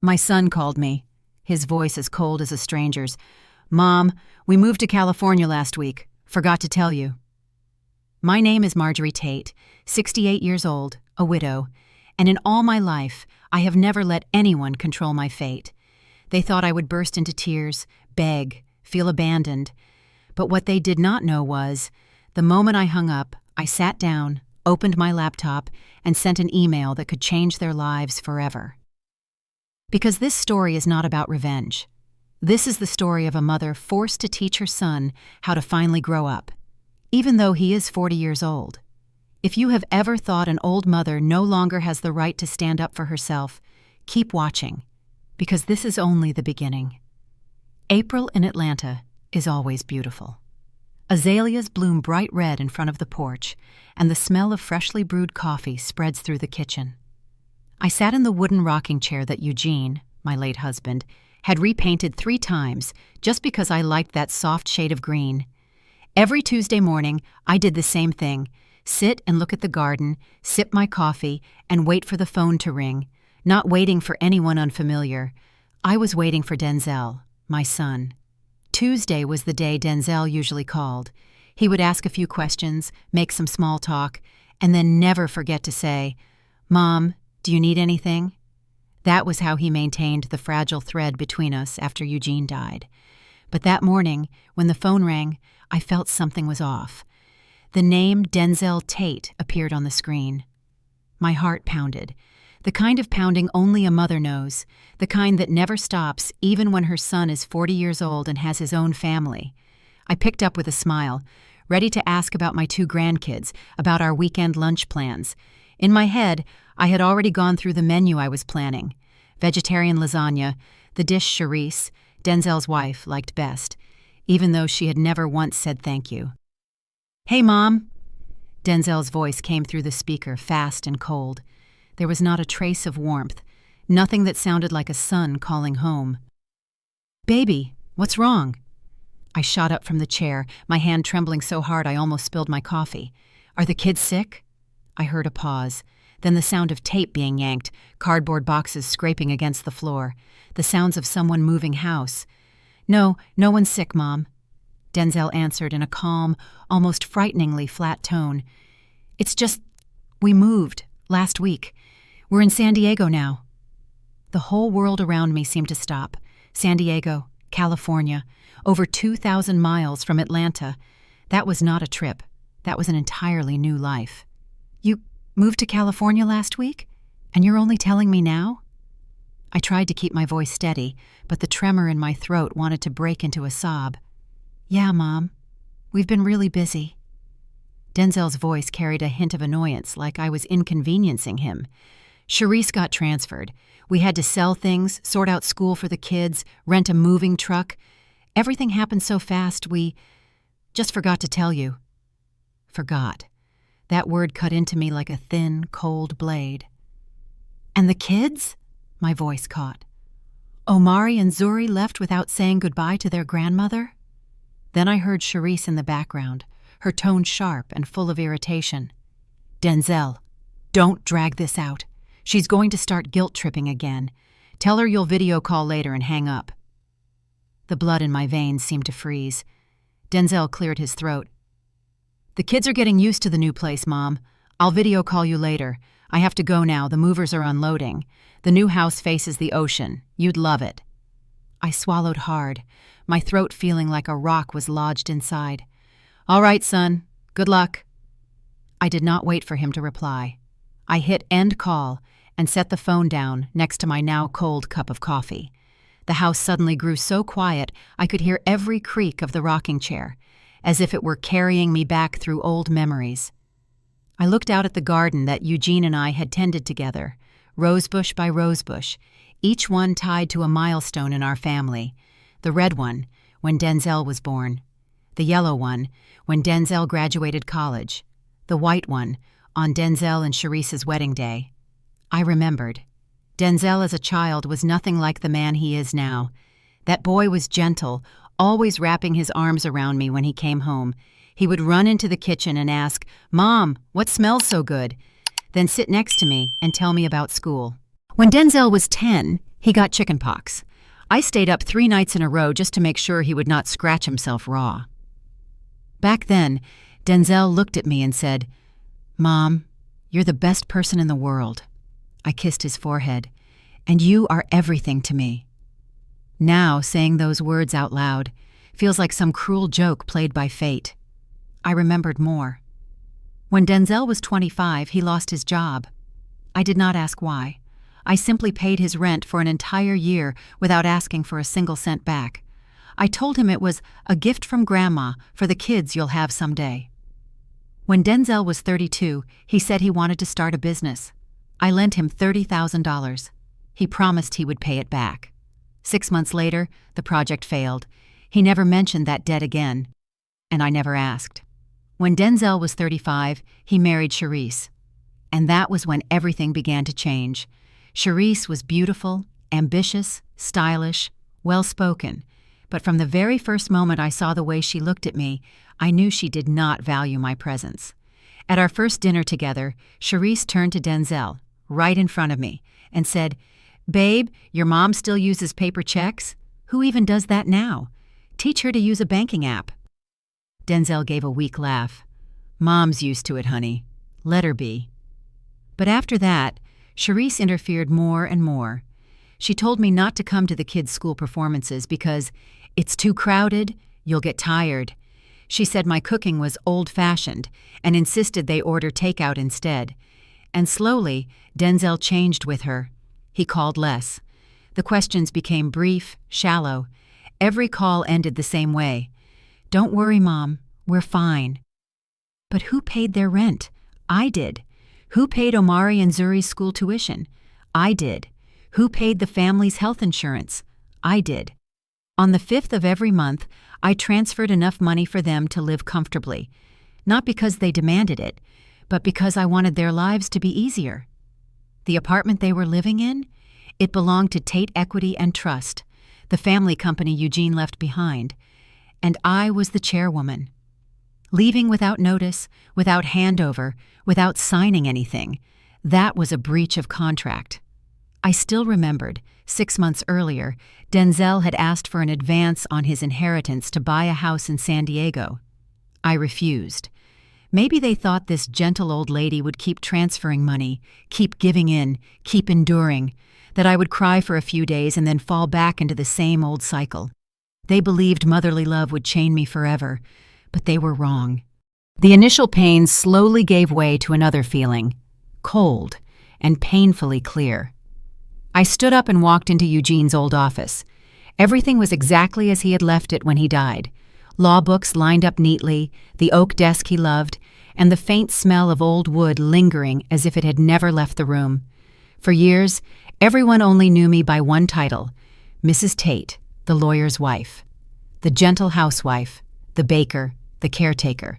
My son called me, his voice as cold as a stranger's. "Mom, we moved to California last week. Forgot to tell you." My name is Marjorie Tate, 68 years old, a widow, and in all my life, I have never let anyone control my fate. They thought I would burst into tears, beg, feel abandoned. But what they did not know was, the moment I hung up, I sat down, opened my laptop, and sent an email that could change their lives forever. Because this story is not about revenge. This is the story of a mother forced to teach her son how to finally grow up, even though he is 40 years old. If you have ever thought an old mother no longer has the right to stand up for herself, keep watching, because this is only the beginning. April in Atlanta is always beautiful. Azaleas bloom bright red in front of the porch, and the smell of freshly brewed coffee spreads through the kitchen. I sat in the wooden rocking chair that Eugene, my late husband, had repainted 3 times just because I liked that soft shade of green. Every Tuesday morning, I did the same thing: sit and look at the garden, sip my coffee, and wait for the phone to ring, not waiting for anyone unfamiliar. I was waiting for Denzel, my son. Tuesday was the day Denzel usually called. He would ask a few questions, make some small talk, and then never forget to say, "Mom, do you need anything?" That was how he maintained the fragile thread between us after Eugene died. But that morning, when the phone rang, I felt something was off. The name Denzel Tate appeared on the screen. My heart pounded. The kind of pounding only a mother knows, the kind that never stops even when her son is 40 years old and has his own family. I picked up with a smile, ready to ask about my 2 grandkids, about our weekend lunch plans. In my head, I had already gone through the menu I was planning. Vegetarian lasagna, the dish Charisse, Denzel's wife, liked best, even though she had never once said thank you. "Hey, Mom!" Denzel's voice came through the speaker, fast and cold. There was not a trace of warmth, nothing that sounded like a son calling home. "Baby, what's wrong?" I shot up from the chair, my hand trembling so hard I almost spilled my coffee. "Are the kids sick?" I heard a pause, then the sound of tape being yanked, cardboard boxes scraping against the floor, the sounds of someone moving house. No one's sick, Mom," Denzel answered in a calm, almost frighteningly flat tone. "It's just, we moved last week. We're in San Diego now." The whole world around me seemed to stop. San Diego, California, over 2,000 miles from Atlanta. That was not a trip. That was an entirely new life. "You moved to California last week? And you're only telling me now?" I tried to keep my voice steady, but the tremor in my throat wanted to break into a sob. "Yeah, Mom. We've been really busy." Denzel's voice carried a hint of annoyance, like I was inconveniencing him. Charisse got transferred. We had to sell things, sort out school for the kids, rent a moving truck. Everything happened so fast, we just forgot to tell you. Forgot. That word cut into me like a thin, cold blade. "And the kids?" My voice caught. "Omari and Zuri left without saying goodbye to their grandmother?" Then I heard Charisse in the background, her tone sharp and full of irritation. "Denzel, don't drag this out. She's going to start guilt-tripping again. Tell her you'll video call later and hang up." The blood in my veins seemed to freeze. Denzel cleared his throat. "The kids are getting used to the new place, Mom. I'll video call you later. I have to go now. The movers are unloading. The new house faces the ocean. You'd love it." I swallowed hard, my throat feeling like a rock was lodged inside. "All right, son. Good luck." I did not wait for him to reply. I hit end call and set the phone down next to my now cold cup of coffee. The house suddenly grew so quiet I could hear every creak of the rocking chair, as if it were carrying me back through old memories. I looked out at the garden that Eugene and I had tended together, rosebush by rosebush, each one tied to a milestone in our family. The red one, when Denzel was born. The yellow one, when Denzel graduated college. The white one, on Denzel and Charisse's wedding day. I remembered. Denzel as a child was nothing like the man he is now. That boy was gentle, always wrapping his arms around me when he came home. He would run into the kitchen and ask, "Mom, what smells so good?" Then sit next to me and tell me about school. When Denzel was 10, He got chickenpox. I stayed up 3 nights in a row just to make sure he would not scratch himself raw. Back then, Denzel looked at me and said, "Mom, you're the best person in the world." I kissed his forehead. "And you are everything to me." Now, saying those words out loud feels like some cruel joke played by fate. I remembered more. When Denzel was 25, he lost his job. I did not ask why. I simply paid his rent for an entire year without asking for a single cent back. I told him it was a gift from Grandma for the kids you'll have someday. When Denzel was 32, he said he wanted to start a business. I lent him $30,000. He promised he would pay it back. 6 months later, the project failed. He never mentioned that debt again, and I never asked. When Denzel was 35, he married Charisse. And that was when everything began to change. Charisse was beautiful, ambitious, stylish, well-spoken. But from the very first moment I saw the way she looked at me, I knew she did not value my presence. At our first dinner together, Charisse turned to Denzel, right in front of me, and said, "Babe, your mom still uses paper checks? Who even does that now? Teach her to use a banking app." Denzel gave a weak laugh. "Mom's used to it, honey. Let her be." But after that, Charisse interfered more and more. She told me not to come to the kids' school performances because it's too crowded, you'll get tired. She said my cooking was old-fashioned and insisted they order takeout instead. And slowly, Denzel changed with her. He called less. The questions became brief, shallow. Every call ended the same way. "Don't worry, Mom. We're fine." But who paid their rent? I did. Who paid Omari and Zuri's school tuition? I did. Who paid the family's health insurance? I did. On the 5th of every month, I transferred enough money for them to live comfortably. Not because they demanded it, but because I wanted their lives to be easier. The apartment they were living in? It belonged to Tate Equity and Trust, the family company Eugene left behind. And I was the chairwoman. Leaving without notice, without handover, without signing anything, that was a breach of contract. I still remembered, 6 months earlier, Denzel had asked for an advance on his inheritance to buy a house in San Diego. I refused. Maybe they thought this gentle old lady would keep transferring money, keep giving in, keep enduring, that I would cry for a few days and then fall back into the same old cycle. They believed motherly love would chain me forever, but they were wrong. The initial pain slowly gave way to another feeling, cold and painfully clear. I stood up and walked into Eugene's old office. Everything was exactly as he had left it when he died. Law books lined up neatly, the oak desk he loved, and the faint smell of old wood lingering as if it had never left the room. For years, everyone only knew me by one title, Mrs. Tate, the lawyer's wife. The gentle housewife, the baker, the caretaker.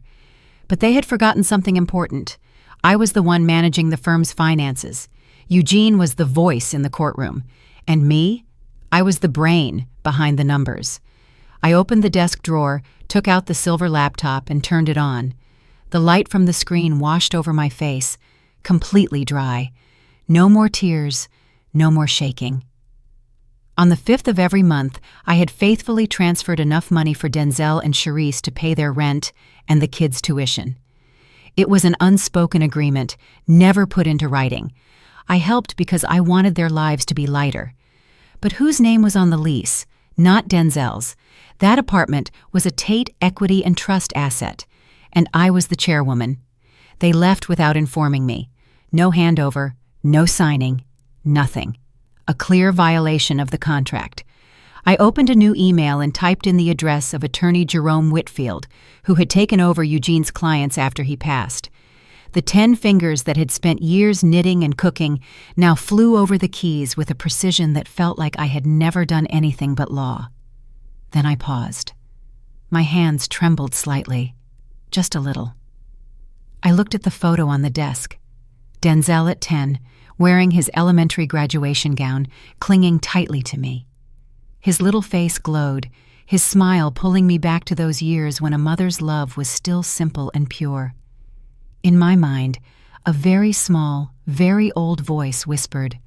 But they had forgotten something important. I was the one managing the firm's finances. Eugene was the voice in the courtroom. And me? I was the brain behind the numbers. I opened the desk drawer, took out the silver laptop, and turned it on. The light from the screen washed over my face, completely dry. No more tears, no more shaking. On the 5th of every month, I had faithfully transferred enough money for Denzel and Charisse to pay their rent and the kids' tuition. It was an unspoken agreement, never put into writing. I helped because I wanted their lives to be lighter. But whose name was on the lease? Not Denzel's. That apartment was a Tate Equity and Trust asset, and I was the chairwoman. They left without informing me. No handover, no signing, nothing. A clear violation of the contract. I opened a new email and typed in the address of attorney Jerome Whitfield, who had taken over Eugene's clients after he passed. The 10 fingers that had spent years knitting and cooking now flew over the keys with a precision that felt like I had never done anything but law. Then I paused. My hands trembled slightly, just a little. I looked at the photo on the desk. Denzel at 10, wearing his elementary graduation gown, clinging tightly to me. His little face glowed, his smile pulling me back to those years when a mother's love was still simple and pure. In my mind, a very small, very old voice whispered,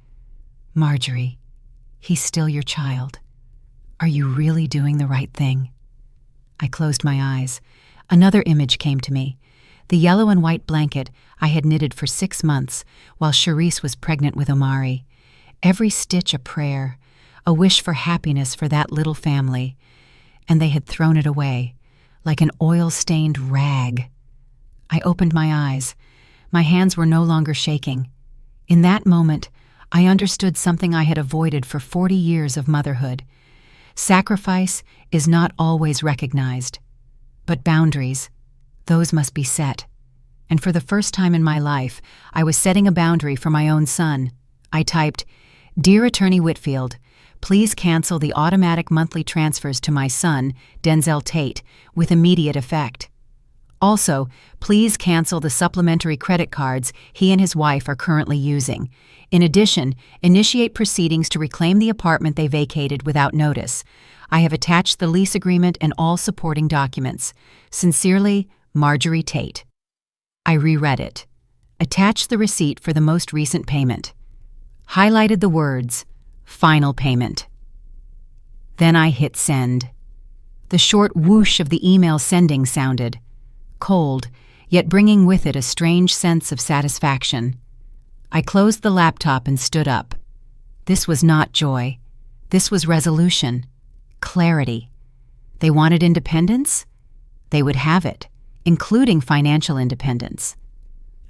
"Marjorie, He's still your child. Are you really doing the right thing? I closed my eyes. Another image came to me. The yellow and white blanket I had knitted for 6 months while Charisse was pregnant with Omari. Every stitch a prayer, a wish for happiness for that little family. And they had thrown it away, like an oil-stained rag. I opened my eyes. My hands were no longer shaking. In that moment, I understood something I had avoided for 40 years of motherhood. Sacrifice is not always recognized. But boundaries, those must be set. And for the first time in my life, I was setting a boundary for my own son. I typed, "Dear Attorney Whitfield, please cancel the automatic monthly transfers to my son, Denzel Tate, with immediate effect. Also, please cancel the supplementary credit cards he and his wife are currently using. In addition, initiate proceedings to reclaim the apartment they vacated without notice. I have attached the lease agreement and all supporting documents. Sincerely, Marjorie Tate." I reread it. Attached the receipt for the most recent payment. Highlighted the words, "Final payment." Then I hit send. The short whoosh of the email sending sounded. Cold, yet bringing with it a strange sense of satisfaction. I closed the laptop and stood up. This was not joy. This was resolution. Clarity. They wanted independence? They would have it, including financial independence.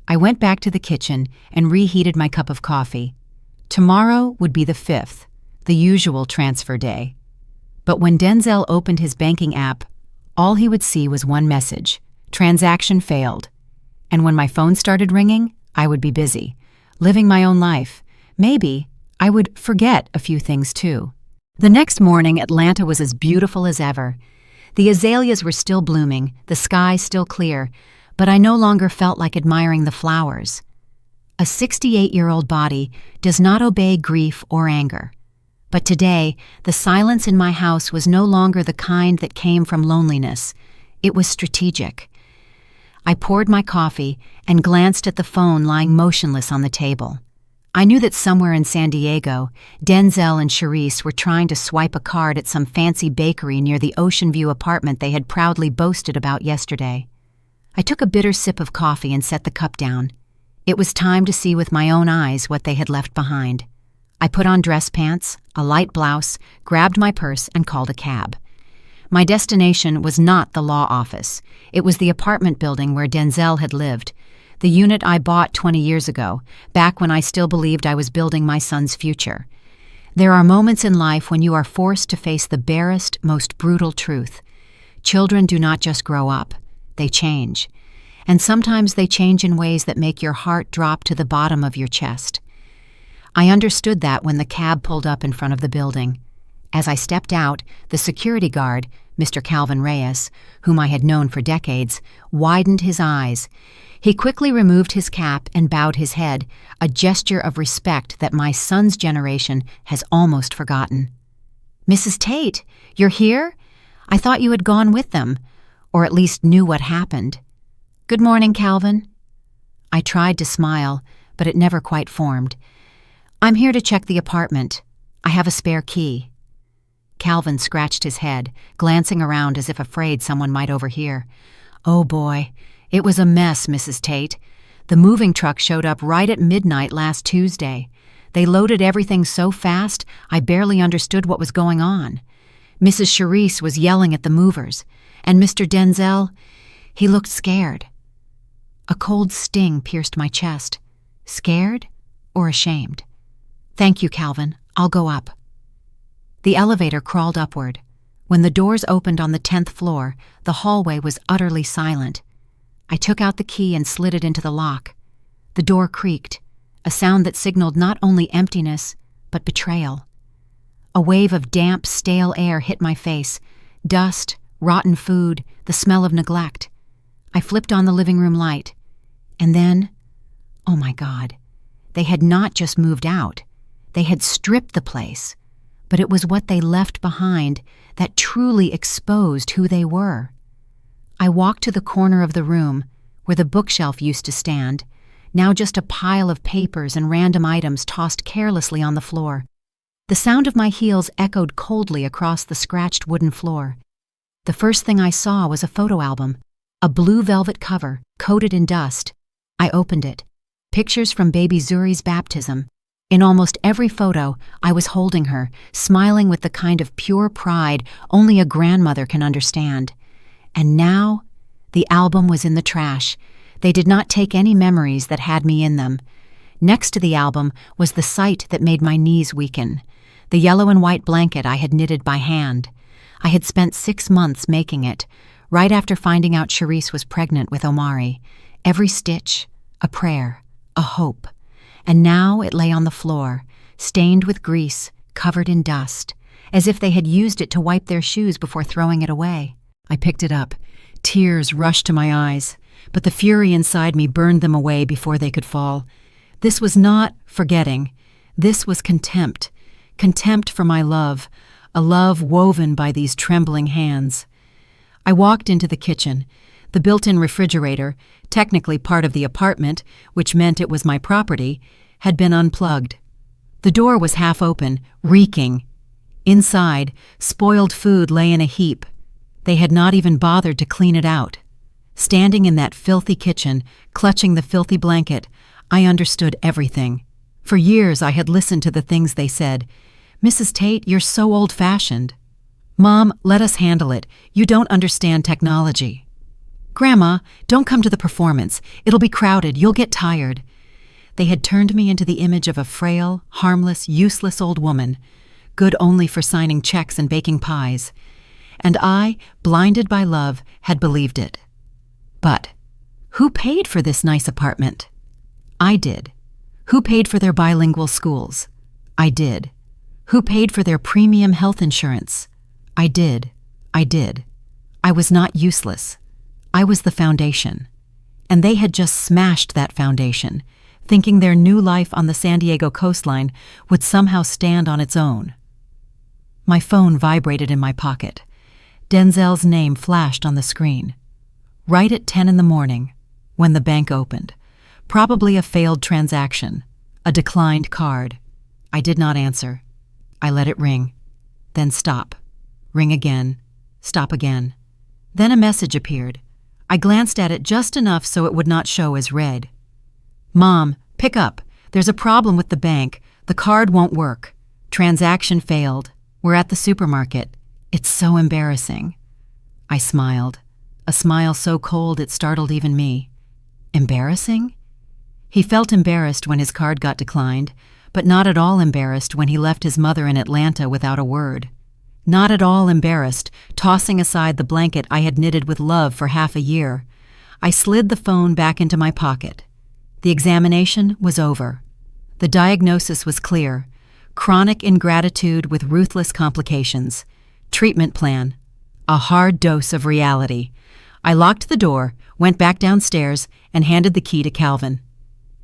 I went back to the kitchen and reheated my cup of coffee. Tomorrow would be the 5th, the usual transfer day. But when Denzel opened his banking app, all he would see was one message: transaction failed. And when my phone started ringing, I would be busy, living my own life. Maybe I would forget a few things too. The next morning, Atlanta was as beautiful as ever. The azaleas were still blooming, the sky still clear, but I no longer felt like admiring the flowers. A 68-year-old body does not obey grief or anger. But today, the silence in my house was no longer the kind that came from loneliness. It was strategic. I poured my coffee and glanced at the phone lying motionless on the table. I knew that somewhere in San Diego, Denzel and Charisse were trying to swipe a card at some fancy bakery near the Ocean View apartment they had proudly boasted about yesterday. I took a bitter sip of coffee and set the cup down. It was time to see with my own eyes what they had left behind. I put on dress pants, a light blouse, grabbed my purse, and called a cab. My destination was not the law office. It was the apartment building where Denzel had lived, the unit I bought 20 years ago, back when I still believed I was building my son's future. There are moments in life when you are forced to face the barest, most brutal truth. Children do not just grow up, they change. And sometimes they change in ways that make your heart drop to the bottom of your chest. I understood that when the cab pulled up in front of the building. As I stepped out, the security guard, Mr. Calvin Reyes, whom I had known for decades, widened his eyes. He quickly removed his cap and bowed his head, a gesture of respect that my son's generation has almost forgotten. "Mrs. Tate, you're here? I thought you had gone with them, or at least knew what happened." "Good morning, Calvin." I tried to smile, but it never quite formed. "I'm here to check the apartment. I have a spare key." Calvin scratched his head, glancing around as if afraid someone might overhear. "Oh boy, it was a mess, Mrs. Tate. The moving truck showed up right at midnight last Tuesday. They loaded everything so fast, I barely understood what was going on. Mrs. Charisse was yelling at the movers, and Mr. Denzel, he looked scared." A cold sting pierced my chest. Scared or ashamed? "Thank you, Calvin. I'll go up." The elevator crawled upward. When the doors opened on the 10th floor, the hallway was utterly silent. I took out the key and slid it into the lock. The door creaked, a sound that signaled not only emptiness, but betrayal. A wave of damp, stale air hit my face. Dust, rotten food, the smell of neglect. I flipped on the living room light. And then, oh my God, they had not just moved out. They had stripped the place. But it was what they left behind that truly exposed who they were. I walked to the corner of the room where the bookshelf used to stand, now just a pile of papers and random items tossed carelessly on the floor. The sound of my heels echoed coldly across the scratched wooden floor. The first thing I saw was a photo album, a blue velvet cover, coated in dust. I opened it. Pictures from baby Zuri's baptism. In almost every photo, I was holding her, smiling with the kind of pure pride only a grandmother can understand. And now, the album was in the trash. They did not take any memories that had me in them. Next to the album was the sight that made my knees weaken. The yellow and white blanket I had knitted by hand. I had spent 6 months making it, right after finding out Charisse was pregnant with Omari. Every stitch, a prayer, a hope. And now it lay on the floor, stained with grease, covered in dust, as if they had used it to wipe their shoes before throwing it away. I picked it up. Tears rushed to my eyes, but the fury inside me burned them away before they could fall. This was not forgetting. This was contempt. Contempt for my love, a love woven by these trembling hands. I walked into the kitchen. The built-in refrigerator, technically part of the apartment, which meant it was my property, had been unplugged. The door was half open, reeking. Inside, spoiled food lay in a heap. They had not even bothered to clean it out. Standing in that filthy kitchen, clutching the filthy blanket, I understood everything. For years I had listened to the things they said. "Mrs. Tate, you're so old-fashioned." "Mom, let us handle it. You don't understand technology." "Grandma, don't come to the performance. It'll be crowded. You'll get tired." They had turned me into the image of a frail, harmless, useless old woman, good only for signing checks and baking pies. And I, blinded by love, had believed it. But who paid for this nice apartment? I did. Who paid for their bilingual schools? I did. Who paid for their premium health insurance? I did. I was not useless. I was the foundation. And they had just smashed that foundation, thinking their new life on the San Diego coastline would somehow stand on its own. My phone vibrated in my pocket. Denzel's name flashed on the screen. Right at 10 in the morning, when the bank opened. Probably a failed transaction, a declined card. I did not answer. I let it ring. Then stop. Ring again. Stop again. Then a message appeared. I glanced at it just enough so it would not show as read. "Mom, pick up. There's a problem with the bank. The card won't work. Transaction failed. We're at the supermarket. It's so embarrassing." I smiled. A smile so cold it startled even me. Embarrassing? He felt embarrassed when his card got declined, but not at all embarrassed when he left his mother in Atlanta without a word. Not at all embarrassed, tossing aside the blanket I had knitted with love for half a year. I slid the phone back into my pocket. The examination was over. The diagnosis was clear. Chronic ingratitude with ruthless complications. Treatment plan. A hard dose of reality. I locked the door, went back downstairs, and handed the key to Calvin.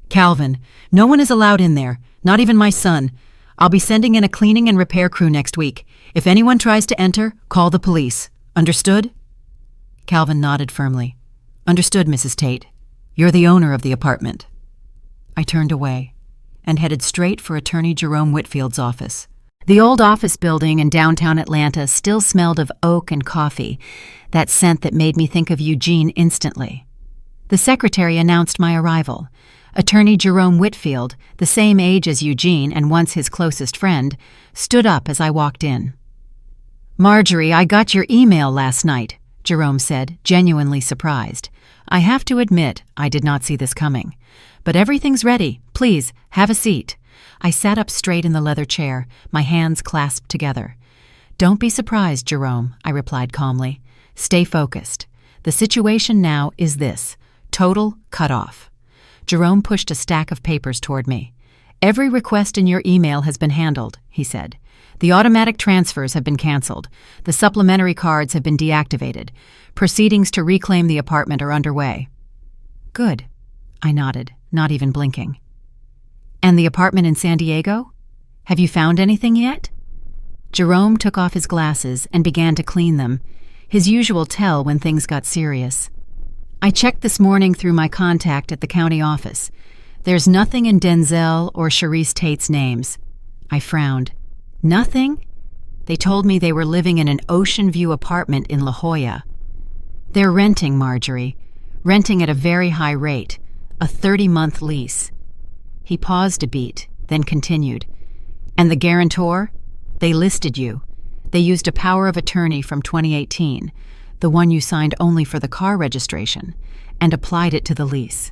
"Calvin, no one is allowed in there, not even my son. I'll be sending in a cleaning and repair crew next week. If anyone tries to enter, call the police. Understood?" Calvin nodded firmly. "Understood, Mrs. Tate. You're the owner of the apartment." I turned away and headed straight for Attorney Jerome Whitfield's office. The old office building in downtown Atlanta still smelled of oak and coffee, that scent that made me think of Eugene instantly. The secretary announced my arrival. Attorney Jerome Whitfield, the same age as Eugene and once his closest friend, stood up as I walked in. "Marjorie, I got your email last night," Jerome said, genuinely surprised. "I have to admit, I did not see this coming. But everything's ready. Please, have a seat." I sat up straight in the leather chair, my hands clasped together. "Don't be surprised, Jerome," I replied calmly. "Stay focused. The situation now is this: total cutoff." Jerome pushed a stack of papers toward me. "Every request in your email has been handled," he said. "The automatic transfers have been canceled. The supplementary cards have been deactivated. Proceedings to reclaim the apartment are underway." "Good," I nodded, not even blinking. "And the apartment in San Diego? Have you found anything yet?" Jerome took off his glasses and began to clean them, his usual tell when things got serious. "I checked this morning through my contact at the county office. There's nothing in Denzel or Charisse Tate's names." I frowned. Nothing? They told me they were living in an ocean view apartment in La Jolla. They're renting, Marjorie. Renting at a very high rate, a 30-month lease. He paused a beat, then continued. And the guarantor? They listed you. They used a power of attorney from 2018, the one you signed only for the car registration, and applied it to the lease.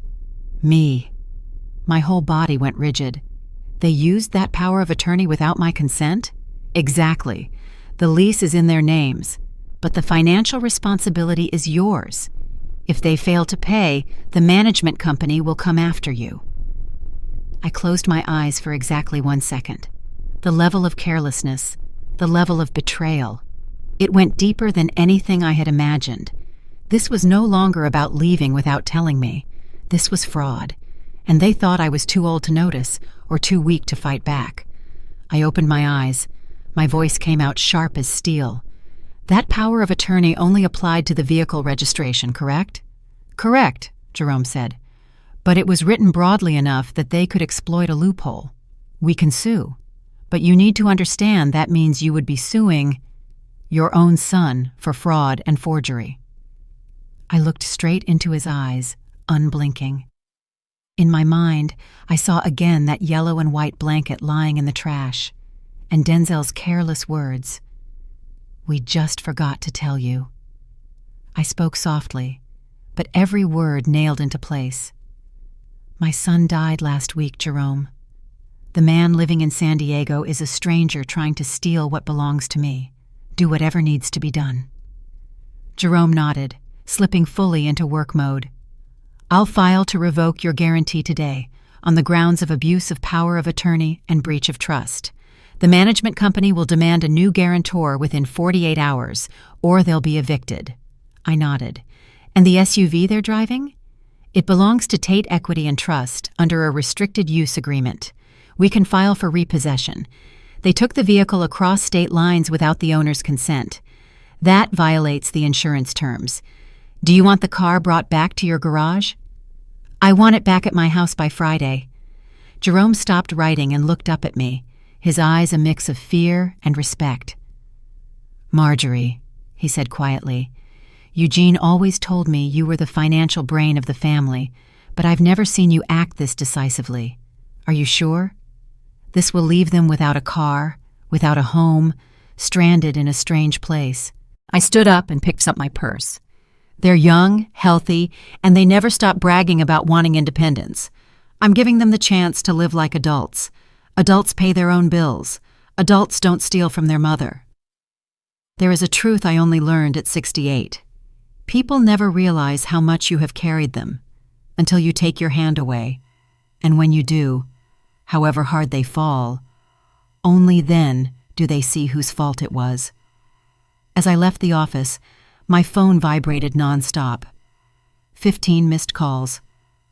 Me. My whole body went rigid. They used that power of attorney without my consent? Exactly. The lease is in their names, but the financial responsibility is yours. If they fail to pay, the management company will come after you. I closed my eyes for exactly 1 second. The level of carelessness, the level of betrayal. It went deeper than anything I had imagined. This was no longer about leaving without telling me. This was fraud, and they thought I was too old to notice or too weak to fight back. I opened my eyes. My voice came out sharp as steel. That power of attorney only applied to the vehicle registration, correct? Correct, Jerome said. But it was written broadly enough that they could exploit a loophole. We can sue. But you need to understand that means you would be suing your own son for fraud and forgery. I looked straight into his eyes, unblinking. In my mind, I saw again that yellow and white blanket lying in the trash, and Denzel's careless words. We just forgot to tell you. I spoke softly, but every word nailed into place. My son died last week, Jerome. The man living in San Diego is a stranger trying to steal what belongs to me. Do whatever needs to be done. Jerome nodded, slipping fully into work mode. I'll file to revoke your guarantee today on the grounds of abuse of power of attorney and breach of trust. The management company will demand a new guarantor within 48 hours, or they'll be evicted. I nodded. And the SUV they're driving? It belongs to Tate Equity and Trust under a restricted use agreement. We can file for repossession. They took the vehicle across state lines without the owner's consent. That violates the insurance terms. Do you want the car brought back to your garage? I want it back at my house by Friday. Jerome stopped writing and looked up at me, his eyes a mix of fear and respect. Marjorie, he said quietly, Eugene always told me you were the financial brain of the family, but I've never seen you act this decisively. Are you sure? This will leave them without a car, without a home, stranded in a strange place. I stood up and picked up my purse. They're young, healthy, and they never stop bragging about wanting independence. I'm giving them the chance to live like adults. Adults pay their own bills. Adults don't steal from their mother. There is a truth I only learned at 68. People never realize how much you have carried them until you take your hand away. And when you do, however hard they fall, only then do they see whose fault it was. As I left the office, my phone vibrated nonstop. 15 missed calls.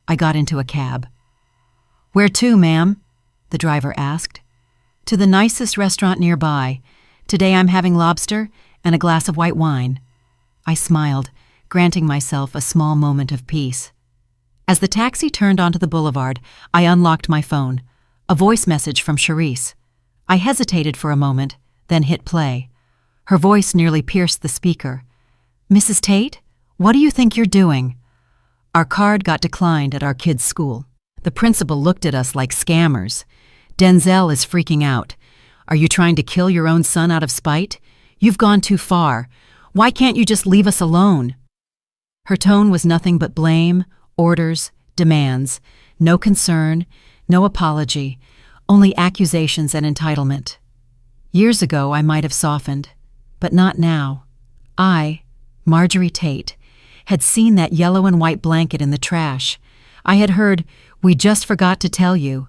I got into a cab. Where to, ma'am? The driver asked. To the nicest restaurant nearby. Today I'm having lobster and a glass of white wine. I smiled, granting myself a small moment of peace. As the taxi turned onto the boulevard, I unlocked my phone. A voice message from Charisse. I hesitated for a moment, then hit play. Her voice nearly pierced the speaker. Mrs. Tate, what do you think you're doing? Our card got declined at our kids' school. The principal looked at us like scammers. Denzel is freaking out. Are you trying to kill your own son out of spite? You've gone too far. Why can't you just leave us alone? Her tone was nothing but blame, orders, demands. No concern, no apology, only accusations and entitlement. Years ago I might have softened, but not now. I, Marjorie Tate, had seen that yellow and white blanket in the trash. I had heard, "We just forgot to tell you."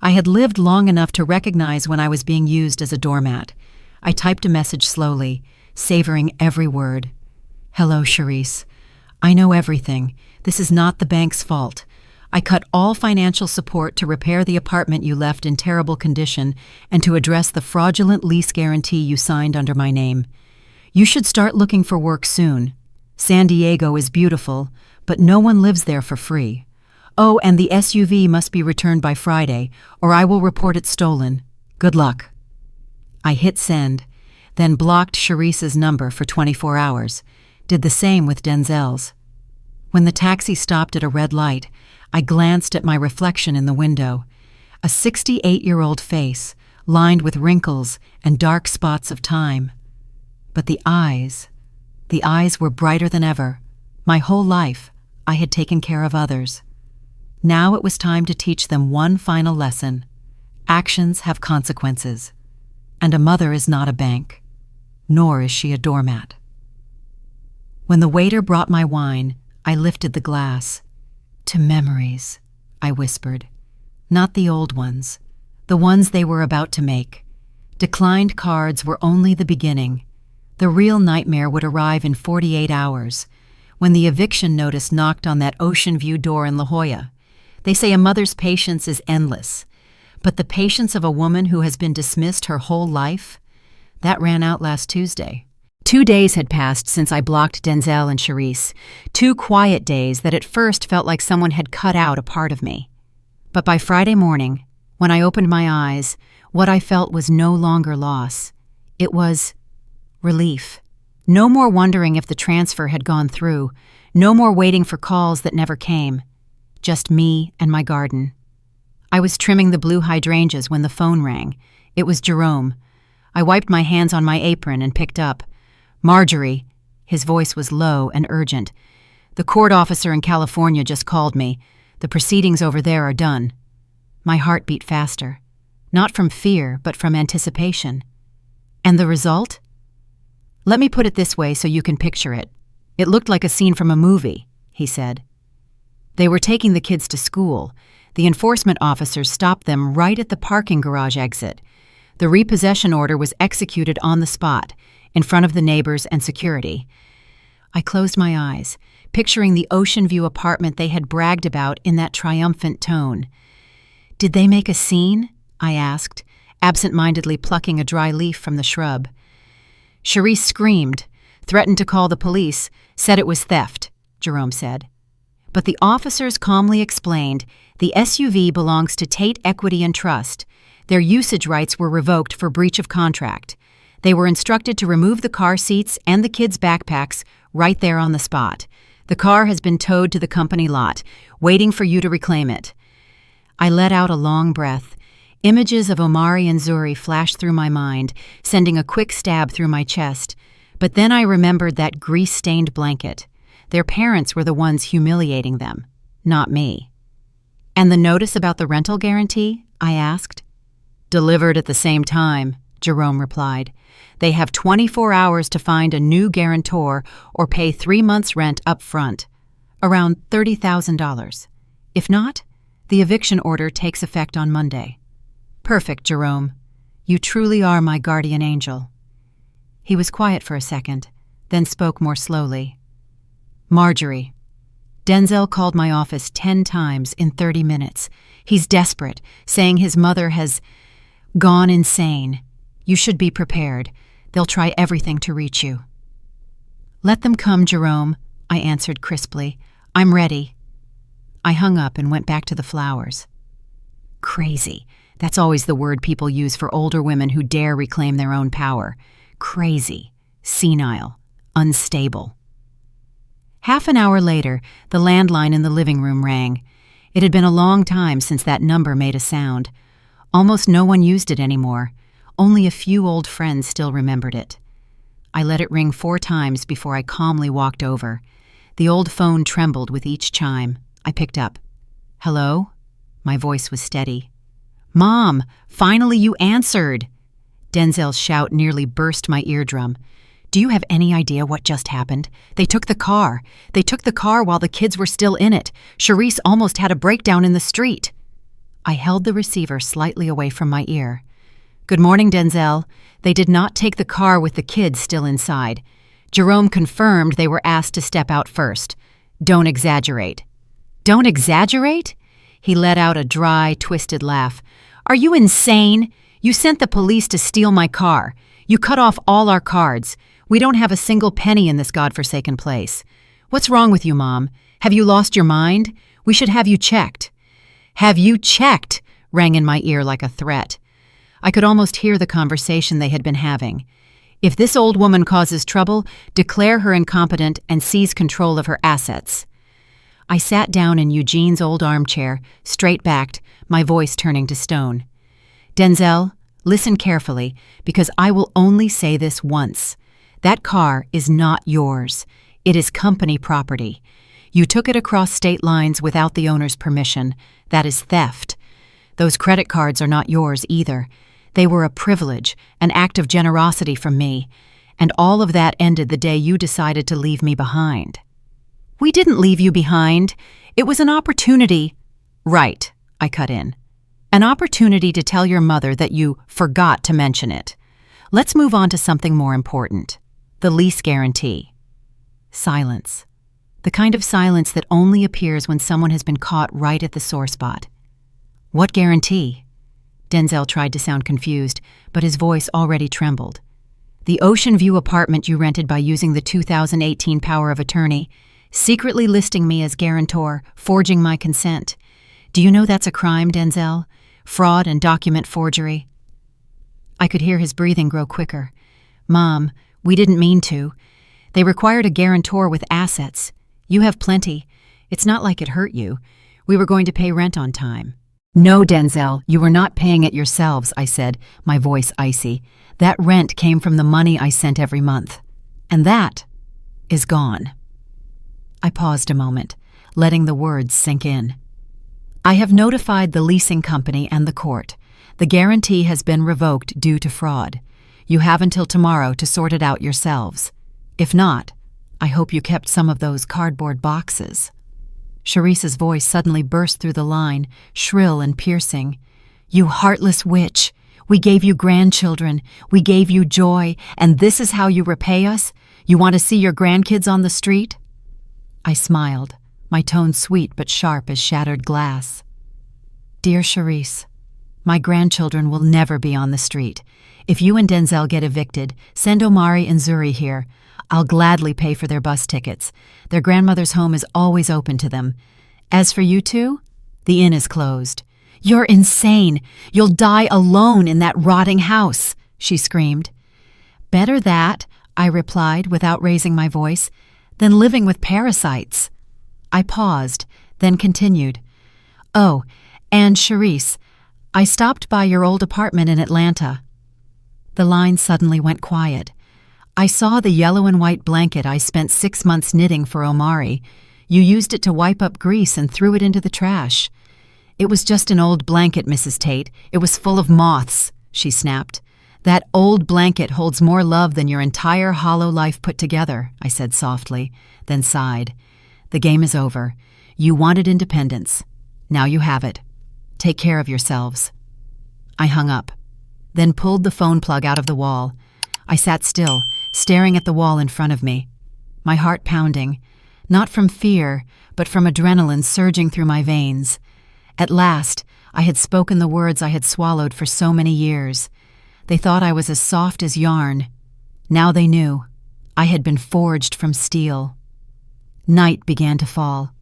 I had lived long enough to recognize when I was being used as a doormat. I typed a message slowly, savoring every word. Hello, Charisse. I know everything. This is not the bank's fault. I cut all financial support to repair the apartment you left in terrible condition and to address the fraudulent lease guarantee you signed under my name. You should start looking for work soon. San Diego is beautiful, but no one lives there for free. Oh, and the SUV must be returned by Friday, or I will report it stolen. Good luck. I hit send, then blocked Sharice's number for 24 hours, did the same with Denzel's. When the taxi stopped at a red light, I glanced at my reflection in the window, a 68-year-old face lined with wrinkles and dark spots of time. But the eyes were brighter than ever. My whole life, I had taken care of others. Now it was time to teach them one final lesson. Actions have consequences, and a mother is not a bank, nor is she a doormat. When the waiter brought my wine, I lifted the glass. To memories, I whispered. Not the old ones, the ones they were about to make. Declined cards were only the beginning. The real nightmare would arrive in 48 hours, when the eviction notice knocked on that Ocean View door in La Jolla. They say a mother's patience is endless, but the patience of a woman who has been dismissed her whole life? That ran out last Tuesday. 2 days had passed since I blocked Denzel and Sharice, 2 quiet days that at first felt like someone had cut out a part of me. But by Friday morning, when I opened my eyes, what I felt was no longer loss. It was relief. No more wondering if the transfer had gone through, no more waiting for calls that never came. Just me and my garden. I was trimming the blue hydrangeas when the phone rang. It was Jerome. I wiped my hands on my apron and picked up. Marjorie. His voice was low and urgent. The court officer in California just called me. The proceedings over there are done. My heart beat faster. Not from fear, but from anticipation. And the result? Let me put it this way so you can picture it. It looked like a scene from a movie, he said. They were taking the kids to school. The enforcement officers stopped them right at the parking garage exit. The repossession order was executed on the spot, in front of the neighbors and security. I closed my eyes, picturing the Ocean View apartment they had bragged about in that triumphant tone. Did they make a scene? I asked, absent-mindedly plucking a dry leaf from the shrub. Sharice screamed, threatened to call the police, said it was theft, Jerome said. But the officers calmly explained the SUV belongs to Tate Equity and Trust. Their usage rights were revoked for breach of contract. They were instructed to remove the car seats and the kids' backpacks right there on the spot. The car has been towed to the company lot, waiting for you to reclaim it. I let out a long breath. Images of Omari and Zuri flashed through my mind, sending a quick stab through my chest. But then I remembered that grease-stained blanket. Their parents were the ones humiliating them, not me. And the notice about the rental guarantee? I asked. Delivered at the same time, Jerome replied. They have 24 hours to find a new guarantor or pay 3 months' rent up front, around $30,000. If not, the eviction order takes effect on Monday. Perfect, Jerome. You truly are my guardian angel. He was quiet for a second, then spoke more slowly. Marjorie. Denzel called my office 10 times in 30 minutes. He's desperate, saying his mother has gone insane. You should be prepared. They'll try everything to reach you. Let them come, Jerome, I answered crisply. I'm ready. I hung up and went back to the flowers. Crazy. That's always the word people use for older women who dare reclaim their own power. Crazy, senile, unstable. Half an hour later, the landline in the living room rang. It had been a long time since that number made a sound. Almost no one used it anymore. Only a few old friends still remembered it. I let it ring 4 times before I calmly walked over. The old phone trembled with each chime. I picked up. Hello? My voice was steady. Mom, finally you answered! Denzel's shout nearly burst my eardrum. Do you have any idea what just happened? They took the car. They took the car while the kids were still in it. Sharice almost had a breakdown in the street. I held the receiver slightly away from my ear. Good morning, Denzel. They did not take the car with the kids still inside. Jerome confirmed they were asked to step out first. Don't exaggerate. Don't exaggerate? He let out a dry, twisted laugh. Are you insane? You sent the police to steal my car. You cut off all our cards. We don't have a single penny in this godforsaken place. What's wrong with you, Mom? Have you lost your mind? We should have you checked. Have you checked? Rang in my ear like a threat. I could almost hear the conversation they had been having. If this old woman causes trouble, declare her incompetent and seize control of her assets. I sat down in Eugene's old armchair, straight-backed, my voice turning to stone. Denzel, listen carefully, because I will only say this once. That car is not yours. It is company property. You took it across state lines without the owner's permission. That is theft. Those credit cards are not yours either. They were a privilege, an act of generosity from me, and all of that ended the day you decided to leave me behind. We didn't leave you behind. It was an opportunity. Right, I cut in. An opportunity to tell your mother that you forgot to mention it. Let's move on to something more important. The lease guarantee. Silence. The kind of silence that only appears when someone has been caught right at the sore spot. What guarantee? Denzel tried to sound confused, but his voice already trembled. The Ocean View apartment you rented by using the 2018 power of attorney, secretly listing me as guarantor, forging my consent. Do you know that's a crime, Denzel? Fraud and document forgery. I could hear his breathing grow quicker. Mom, we didn't mean to. They required a guarantor with assets. You have plenty. It's not like it hurt you. We were going to pay rent on time. No, Denzel, you were not paying it yourselves, I said, my voice icy. That rent came from the money I sent every month. And that is gone. I paused a moment, letting the words sink in. I have notified the leasing company and the court. The guarantee has been revoked due to fraud. You have until tomorrow to sort it out yourselves. If not, I hope you kept some of those cardboard boxes. Charisse's voice suddenly burst through the line, shrill and piercing. You heartless witch! We gave you grandchildren, we gave you joy, and this is how you repay us? You want to see your grandkids on the street? I smiled, my tone sweet but sharp as shattered glass. Dear Charisse, my grandchildren will never be on the street. If you and Denzel get evicted, send Omari and Zuri here. I'll gladly pay for their bus tickets. Their grandmother's home is always open to them. As for you two, the inn is closed. You're insane. You'll die alone in that rotting house, she screamed. Better that, I replied without raising my voice, than living with parasites. I paused, then continued. Oh, and Charisse, I stopped by your old apartment in Atlanta. The line suddenly went quiet. I saw the yellow and white blanket I spent 6 months knitting for Omari. You used it to wipe up grease and threw it into the trash. It was just an old blanket, Mrs. Tate. It was full of moths, she snapped. That old blanket holds more love than your entire hollow life put together, I said softly, then sighed. The game is over. You wanted independence. Now you have it. Take care of yourselves. I hung up, then pulled the phone plug out of the wall. I sat still, staring at the wall in front of me, my heart pounding, not from fear, but from adrenaline surging through my veins. At last, I had spoken the words I had swallowed for so many years. They thought I was as soft as yarn. Now they knew. I had been forged from steel. Night began to fall.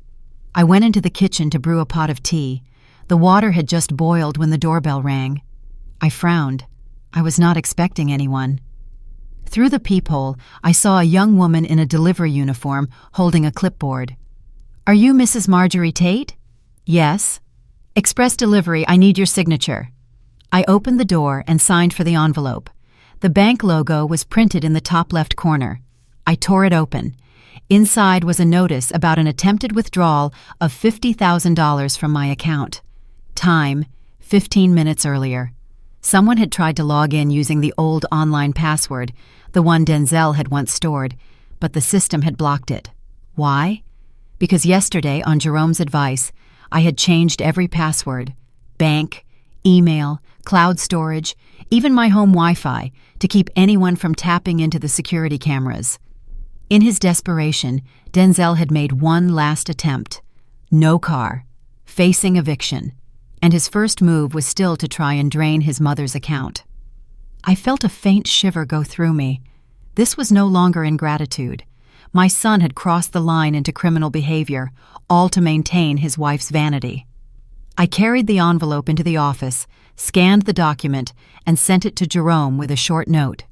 I went into the kitchen to brew a pot of tea. The water had just boiled when the doorbell rang. I frowned. I was not expecting anyone. Through the peephole, I saw a young woman in a delivery uniform holding a clipboard. Are you Mrs. Marjorie Tate? Yes. Express delivery, I need your signature. I opened the door and signed for the envelope. The bank logo was printed in the top left corner. I tore it open. Inside was a notice about an attempted withdrawal of $50,000 from my account. Time, 15 minutes earlier. Someone had tried to log in using the old online password, the one Denzel had once stored, but the system had blocked it. Why? Because yesterday, on Jerome's advice, I had changed every password, bank, email, cloud storage, even my home Wi-Fi, to keep anyone from tapping into the security cameras. In his desperation, Denzel had made one last attempt. No car, facing eviction, and his first move was still to try and drain his mother's account. I felt a faint shiver go through me. This was no longer ingratitude. My son had crossed the line into criminal behavior, all to maintain his wife's vanity. I carried the envelope into the office, scanned the document, and sent it to Jerome with a short note.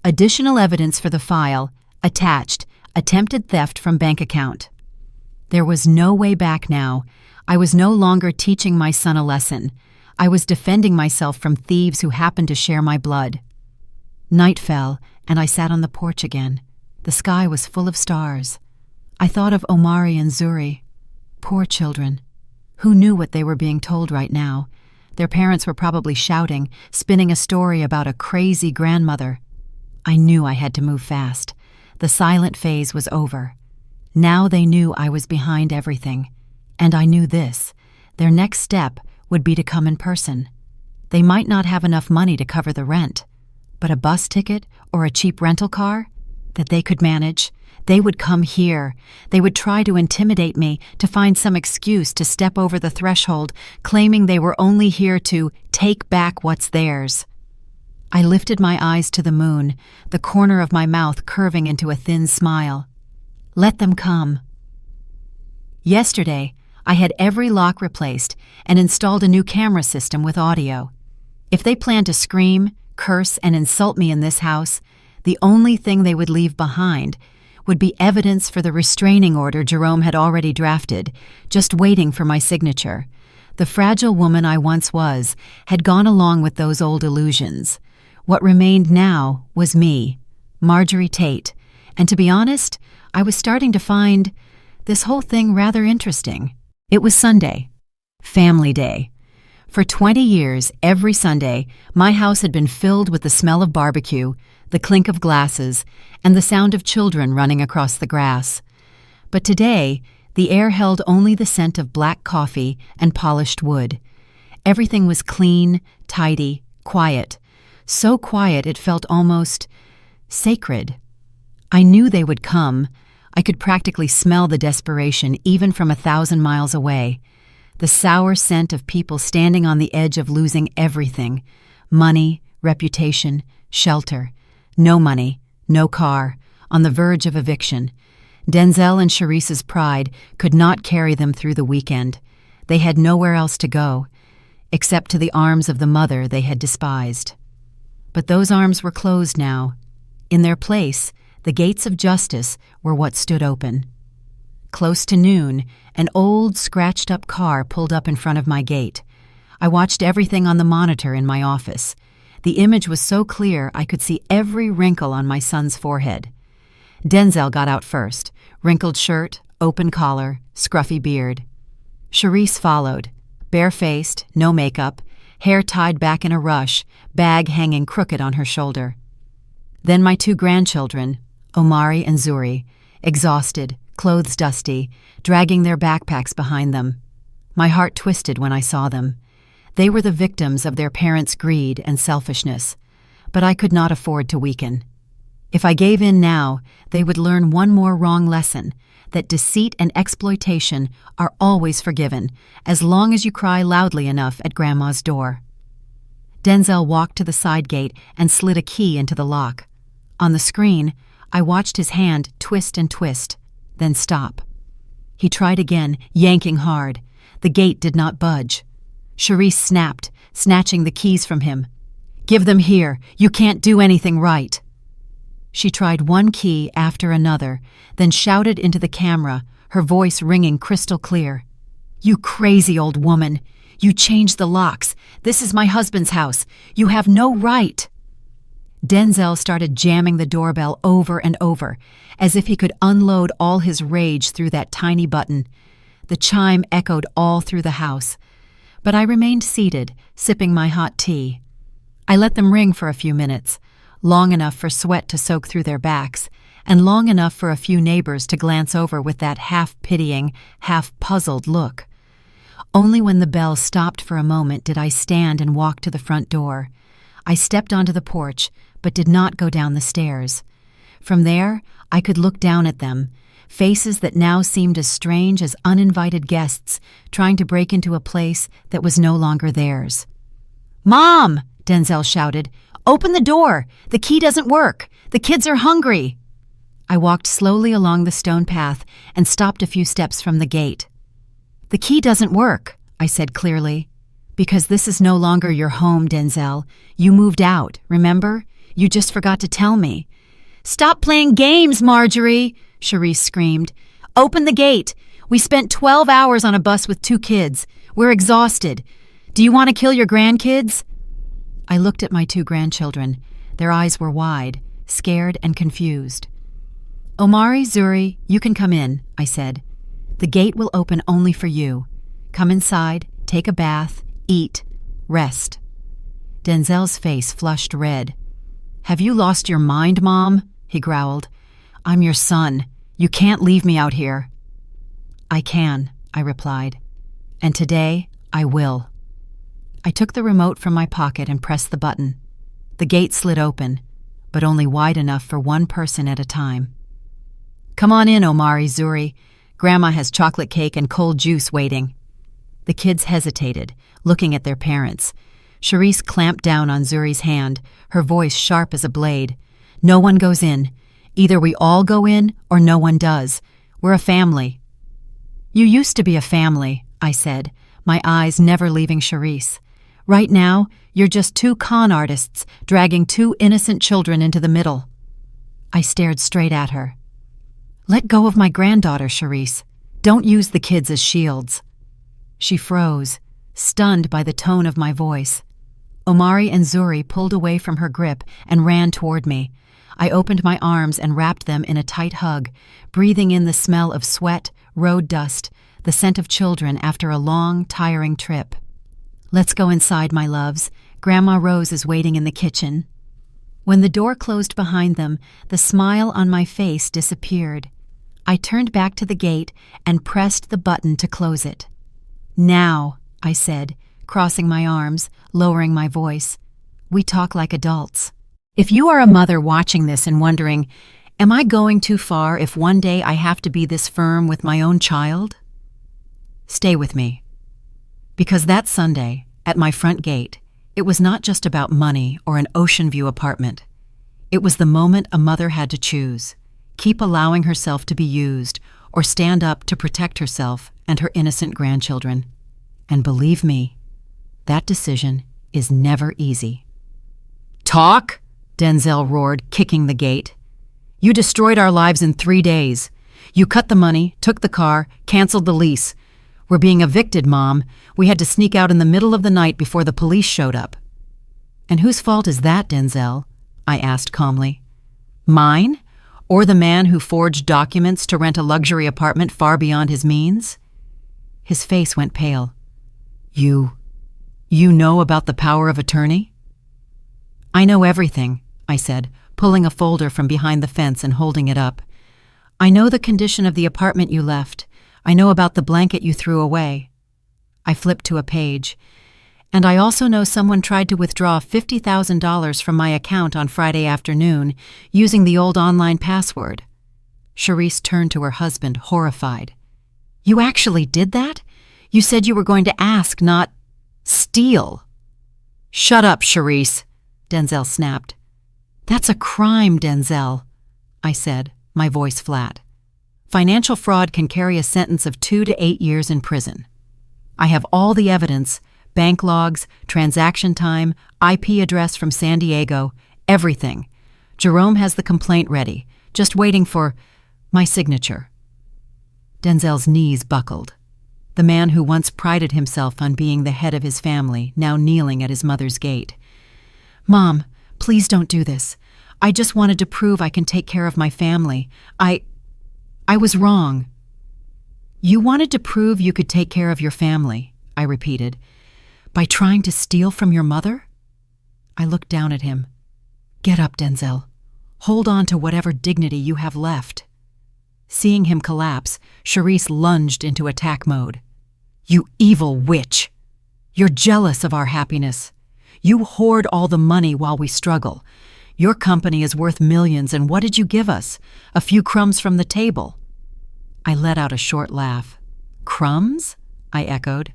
Additional evidence for the file, attached, attempted theft from bank account. There was no way back now. I was no longer teaching my son a lesson. I was defending myself from thieves who happened to share my blood. Night fell, and I sat on the porch again. The sky was full of stars. I thought of Omari and Zuri. Poor children. Who knew what they were being told right now? Their parents were probably shouting, spinning a story about a crazy grandmother. I knew I had to move fast. The silent phase was over. Now they knew I was behind everything. And I knew this. Their next step would be to come in person. They might not have enough money to cover the rent, but a bus ticket or a cheap rental car? That they could manage. They would come here. They would try to intimidate me, to find some excuse to step over the threshold, claiming they were only here to take back what's theirs. I lifted my eyes to the moon, the corner of my mouth curving into a thin smile. Let them come. Yesterday, I had every lock replaced and installed a new camera system with audio. If they planned to scream, curse, and insult me in this house, the only thing they would leave behind would be evidence for the restraining order Jerome had already drafted, just waiting for my signature. The fragile woman I once was had gone along with those old illusions. What remained now was me, Marjorie Tate, and to be honest, I was starting to find this whole thing rather interesting. It was Sunday, Family Day. For 20 years, every Sunday, my house had been filled with the smell of barbecue, the clink of glasses, and the sound of children running across the grass. But today, the air held only the scent of black coffee and polished wood. Everything was clean, tidy, quiet. So quiet it felt almost sacred. I knew they would come. I could practically smell the desperation even from 1,000 miles away. The sour scent of people standing on the edge of losing everything: money, reputation, shelter. No money, no car, on the verge of eviction. Denzel and Sharice's pride could not carry them through the weekend. They had nowhere else to go, except to the arms of the mother they had despised. But those arms were closed now. In their place, the gates of justice were what stood open. Close to noon, an old, scratched-up car pulled up in front of my gate. I watched everything on the monitor in my office. The image was so clear I could see every wrinkle on my son's forehead. Denzel got out first, wrinkled shirt, open collar, scruffy beard. Sharice followed, bare-faced, no makeup, hair tied back in a rush, bag hanging crooked on her shoulder. Then my 2 grandchildren, Omari and Zuri, exhausted, clothes dusty, dragging their backpacks behind them. My heart twisted when I saw them. They were the victims of their parents' greed and selfishness, but I could not afford to weaken. If I gave in now, they would learn one more wrong lesson, that deceit and exploitation are always forgiven, as long as you cry loudly enough at Grandma's door. Denzel walked to the side gate and slid a key into the lock. On the screen, I watched his hand twist and twist, then stop. He tried again, yanking hard. The gate did not budge. Sharice snapped, snatching the keys from him. "Give them here. You can't do anything right." She tried one key after another, then shouted into the camera, her voice ringing crystal clear. "You crazy old woman! You changed the locks. This is my husband's house. You have no right." Denzel started jamming the doorbell over and over, as if he could unload all his rage through that tiny button. The chime echoed all through the house, but I remained seated, sipping my hot tea. I let them ring for a few minutes, long enough for sweat to soak through their backs, and long enough for a few neighbors to glance over with that half-pitying, half-puzzled look. Only when the bell stopped for a moment did I stand and walk to the front door. I stepped onto the porch, but did not go down the stairs. From there, I could look down at them, faces that now seemed as strange as uninvited guests trying to break into a place that was no longer theirs. "Mom!" Denzel shouted. "Open the door! The key doesn't work! The kids are hungry!" I walked slowly along the stone path and stopped a few steps from the gate. "The key doesn't work," I said clearly. Because this is no longer your home, Denzel. You moved out, remember? You just forgot to tell me. Stop playing games, Marjorie, Charisse screamed. Open the gate. We spent 12 hours on a bus with 2 kids. We're exhausted. Do you want to kill your grandkids? I looked at my 2 grandchildren. Their eyes were wide, scared and confused. Omari, Zuri, you can come in, I said. The gate will open only for you. Come inside, take a bath, eat, rest. Denzel's face flushed red. Have you lost your mind, Mom? He growled. I'm your son. You can't leave me out here. I can, I replied. And today, I will. I took the remote from my pocket and pressed the button. The gate slid open, but only wide enough for one person at a time. Come on in, Omari, Zuri. Grandma has chocolate cake and cold juice waiting. The kids hesitated, looking at their parents. Charisse clamped down on Zuri's hand, her voice sharp as a blade. No one goes in. Either we all go in or no one does. We're a family. You used to be a family, I said, my eyes never leaving Charisse. Right now, you're just 2 con artists dragging 2 innocent children into the middle. I stared straight at her. Let go of my granddaughter, Charisse. Don't use the kids as shields. She froze, stunned by the tone of my voice. Omari and Zuri pulled away from her grip and ran toward me. I opened my arms and wrapped them in a tight hug, breathing in the smell of sweat, road dust, the scent of children after a long, tiring trip. Let's go inside, my loves. Grandma Rose is waiting in the kitchen. When the door closed behind them, the smile on my face disappeared. I turned back to the gate and pressed the button to close it. Now, I said, crossing my arms, lowering my voice. We talk like adults. If you are a mother watching this and wondering, am I going too far if one day I have to be this firm with my own child? Stay with me. Because that Sunday, at my front gate, it was not just about money or an ocean view apartment. It was the moment a mother had to choose. Keep allowing herself to be used, or stand up to protect herself and her innocent grandchildren. And believe me, that decision is never easy. Talk, Denzel roared, kicking the gate. You destroyed our lives in 3 days. You cut the money, took the car, canceled the lease. We're being evicted, Mom. We had to sneak out in the middle of the night before the police showed up. And whose fault is that, Denzel? I asked calmly. Mine? Or the man who forged documents to rent a luxury apartment far beyond his means? His face went pale. You know about the power of attorney? I know everything, I said, pulling a folder from behind the fence and holding it up. I know the condition of the apartment you left. I know about the blanket you threw away. I flipped to a page. And I also know someone tried to withdraw $50,000 from my account on Friday afternoon using the old online password. Charisse turned to her husband, horrified. You actually did that? You said you were going to ask, not steal. Shut up, Charisse, Denzel snapped. That's a crime, Denzel, I said, my voice flat. Financial fraud can carry a sentence of 2 to 8 years in prison. I have all the evidence, bank logs, transaction time, IP address from San Diego, everything. Jerome has the complaint ready, just waiting for my signature. Denzel's knees buckled. The man who once prided himself on being the head of his family, now kneeling at his mother's gate. Mom, please don't do this. I just wanted to prove I can take care of my family. I was wrong. You wanted to prove you could take care of your family, I repeated. By trying to steal from your mother? I looked down at him. Get up, Denzel. Hold on to whatever dignity you have left. Seeing him collapse, Charisse lunged into attack mode. You evil witch! You're jealous of our happiness. You hoard all the money while we struggle. Your company is worth millions, and what did you give us? A few crumbs from the table. I let out a short laugh. Crumbs? I echoed.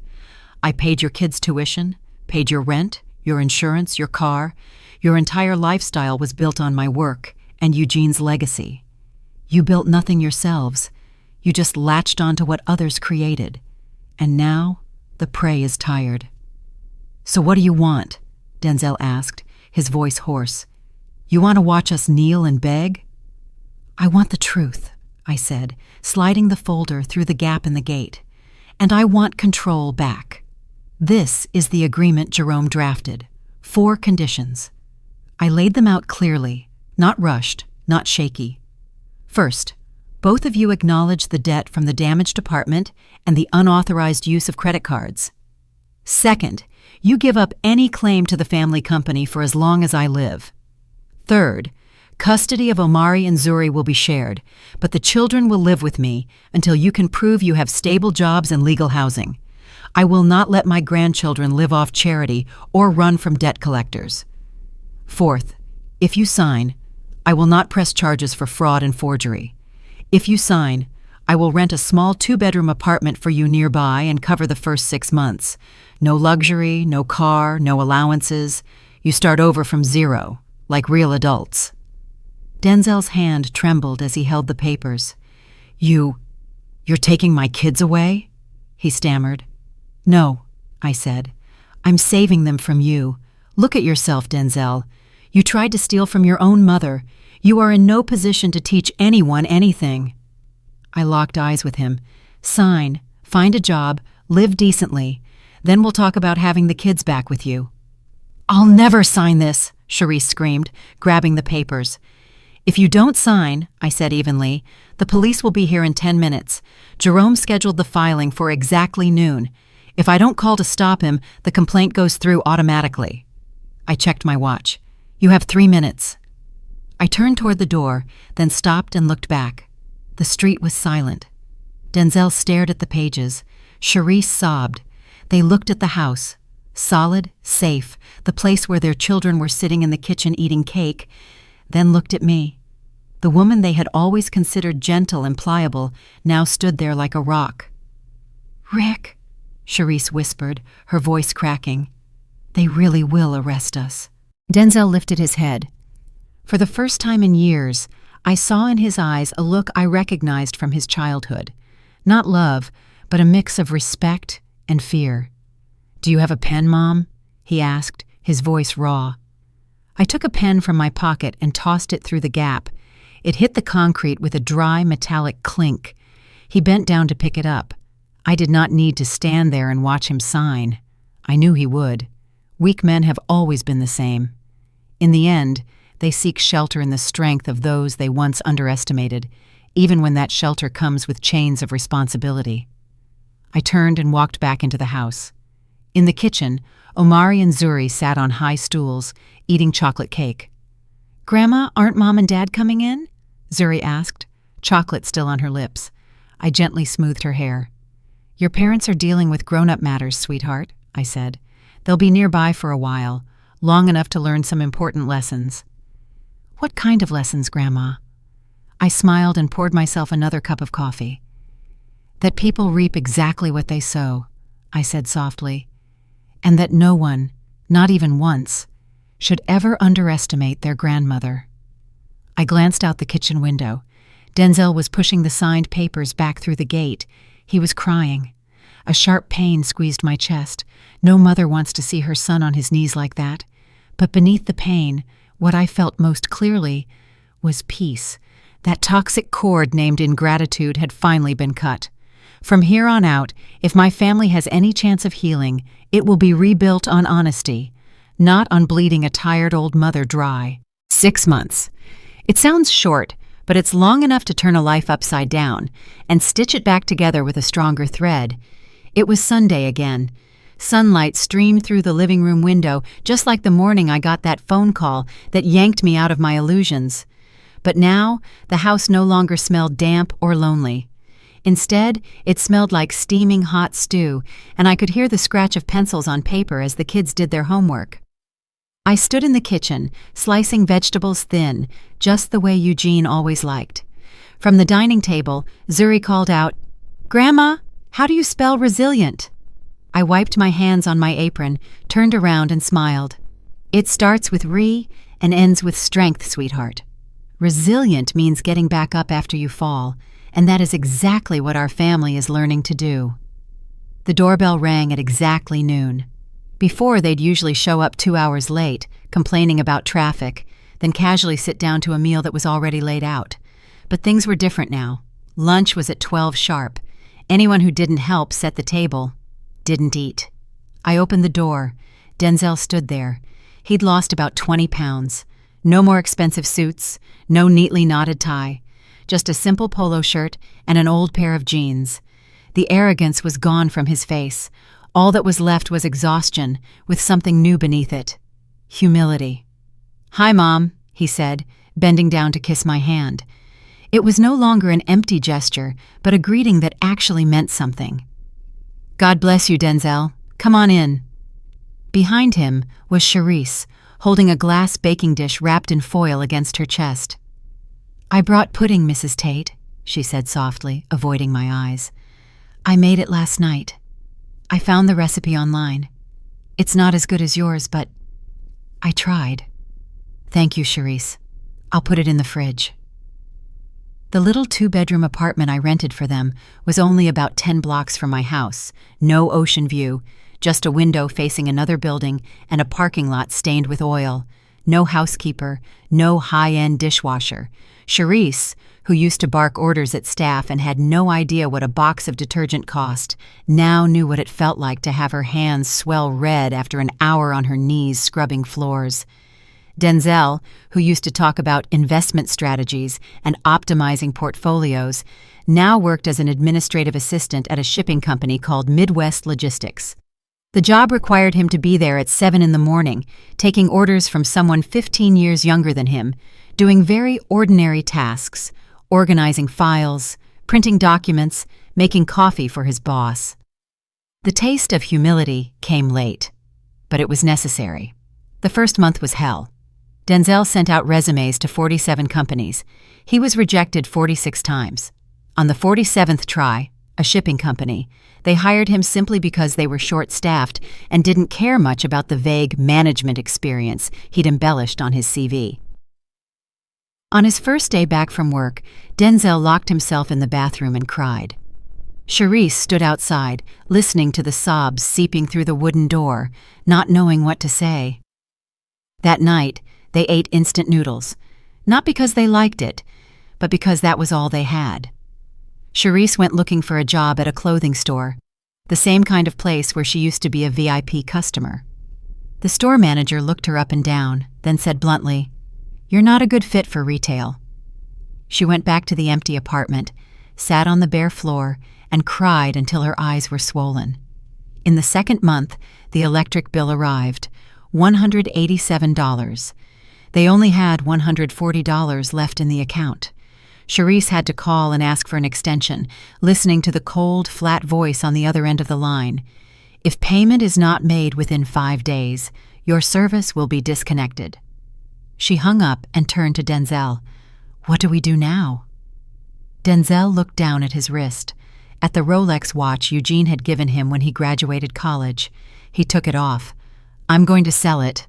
I paid your kids' tuition, paid your rent, your insurance, your car. Your entire lifestyle was built on my work and Eugene's legacy. You built nothing yourselves. You just latched onto what others created. And now, the prey is tired. "So what do you want?" Denzel asked, his voice hoarse. "You want to watch us kneel and beg?" "I want the truth," I said, sliding the folder through the gap in the gate. "And I want control back. This is the agreement Jerome drafted. 4 conditions." I laid them out clearly, not rushed, not shaky. First, both of you acknowledge the debt from the damaged apartment and the unauthorized use of credit cards. Second, you give up any claim to the family company for as long as I live. Third, custody of Omari and Zuri will be shared, but the children will live with me until you can prove you have stable jobs and legal housing. I will not let my grandchildren live off charity or run from debt collectors. Fourth, if you sign, I will not press charges for fraud and forgery. If you sign, I will rent a small 2-bedroom apartment for you nearby and cover the first 6 months. No luxury, no car, no allowances. You start over from zero, like real adults. Denzel's hand trembled as he held the papers. You're taking my kids away?" he stammered. "No," I said. "I'm saving them from you. Look at yourself, Denzel. You tried to steal from your own mother. You are in no position to teach anyone anything." I locked eyes with him. "Sign, find a job, live decently. Then we'll talk about having the kids back with you." "I'll never sign this," Charisse screamed, grabbing the papers. "If you don't sign," I said evenly, "the police will be here in 10 minutes. Jerome scheduled the filing for exactly noon. If I don't call to stop him, the complaint goes through automatically." I checked my watch. "You have 3 minutes." I turned toward the door, then stopped and looked back. The street was silent. Denzel stared at the pages. Charisse sobbed. They looked at the house. Solid, safe, the place where their children were sitting in the kitchen eating cake, then looked at me. The woman they had always considered gentle and pliable now stood there like a rock. "Rick," Charisse whispered, her voice cracking, "they really will arrest us." Denzel lifted his head. For the first time in years, I saw in his eyes a look I recognized from his childhood. Not love, but a mix of respect and fear. "Do you have a pen, Mom?" he asked, his voice raw. I took a pen from my pocket and tossed it through the gap. It hit the concrete with a dry, metallic clink. He bent down to pick it up. I did not need to stand there and watch him sign. I knew he would. Weak men have always been the same. In the end, they seek shelter in the strength of those they once underestimated, even when that shelter comes with chains of responsibility. I turned and walked back into the house. In the kitchen, Omari and Zuri sat on high stools, eating chocolate cake. "Grandma, aren't Mom and Dad coming in?" Zuri asked, chocolate still on her lips. I gently smoothed her hair. "Your parents are dealing with grown-up matters, sweetheart," I said. "They'll be nearby for a while, long enough to learn some important lessons." "What kind of lessons, Grandma?" I smiled and poured myself another cup of coffee. "That people reap exactly what they sow," I said softly, "and that no one, not even once, should ever underestimate their grandmother." I glanced out the kitchen window. Denzel was pushing the signed papers back through the gate. He was crying. A sharp pain squeezed my chest. No mother wants to see her son on his knees like that. But beneath the pain, what I felt most clearly was peace. That toxic cord named ingratitude had finally been cut. From here on out, if my family has any chance of healing, it will be rebuilt on honesty, not on bleeding a tired old mother dry. 6 months. It sounds short, but it's long enough to turn a life upside down and stitch it back together with a stronger thread. It was Sunday again. Sunlight streamed through the living room window just like the morning I got that phone call that yanked me out of my illusions. But now, the house no longer smelled damp or lonely. Instead, it smelled like steaming hot stew, and I could hear the scratch of pencils on paper as the kids did their homework. I stood in the kitchen, slicing vegetables thin, just the way Eugene always liked. From the dining table, Zuri called out, "Grandma, how do you spell resilient?" I wiped my hands on my apron, turned around and smiled. "It starts with re and ends with strength, sweetheart. Resilient means getting back up after you fall, and that is exactly what our family is learning to do." The doorbell rang at exactly noon. Before, they'd usually show up 2 hours late, complaining about traffic, then casually sit down to a meal that was already laid out. But things were different now. Lunch was at 12 sharp. Anyone who didn't help set the table didn't eat. I opened the door. Denzel stood there. He'd lost about 20 pounds. No more expensive suits, no neatly knotted tie. Just a simple polo shirt and an old pair of jeans. The arrogance was gone from his face. All that was left was exhaustion, with something new beneath it. Humility. "Hi, Mom," he said, bending down to kiss my hand. It was no longer an empty gesture, but a greeting that actually meant something. "God bless you, Denzel. Come on in." Behind him was Charisse, holding a glass baking dish wrapped in foil against her chest. "I brought pudding, Mrs. Tate," she said softly, avoiding my eyes. "I made it last night. I found the recipe online. It's not as good as yours, but I tried." "Thank you, Charisse. I'll put it in the fridge." The little 2-bedroom apartment I rented for them was only about 10 blocks from my house, no ocean view, just a window facing another building and a parking lot stained with oil. No housekeeper, no high-end dishwasher. Charisse, who used to bark orders at staff and had no idea what a box of detergent cost, now knew what it felt like to have her hands swell red after an hour on her knees scrubbing floors. Denzel, who used to talk about investment strategies and optimizing portfolios, now worked as an administrative assistant at a shipping company called Midwest Logistics. The job required him to be there at 7 in the morning, taking orders from someone 15 years younger than him, doing very ordinary tasks, organizing files, printing documents, making coffee for his boss. The taste of humility came late, but it was necessary. The first month was hell. Denzel sent out resumes to 47 companies. He was rejected 46 times. On the 47th try, a shipping company, they hired him simply because they were short-staffed and didn't care much about the vague management experience he'd embellished on his CV. On his first day back from work, Denzel locked himself in the bathroom and cried. Charisse stood outside, listening to the sobs seeping through the wooden door, not knowing what to say. That night, they ate instant noodles, not because they liked it, but because that was all they had. Charisse went looking for a job at a clothing store, the same kind of place where she used to be a VIP customer. The store manager looked her up and down, then said bluntly, "You're not a good fit for retail." She went back to the empty apartment, sat on the bare floor, and cried until her eyes were swollen. In the second month, the electric bill arrived, $187. They only had $140 left in the account. Charisse had to call and ask for an extension, listening to the cold, flat voice on the other end of the line. "If payment is not made within 5 days, your service will be disconnected." She hung up and turned to Denzel. "What do we do now?" Denzel looked down at his wrist, at the Rolex watch Eugene had given him when he graduated college. He took it off. "I'm going to sell it."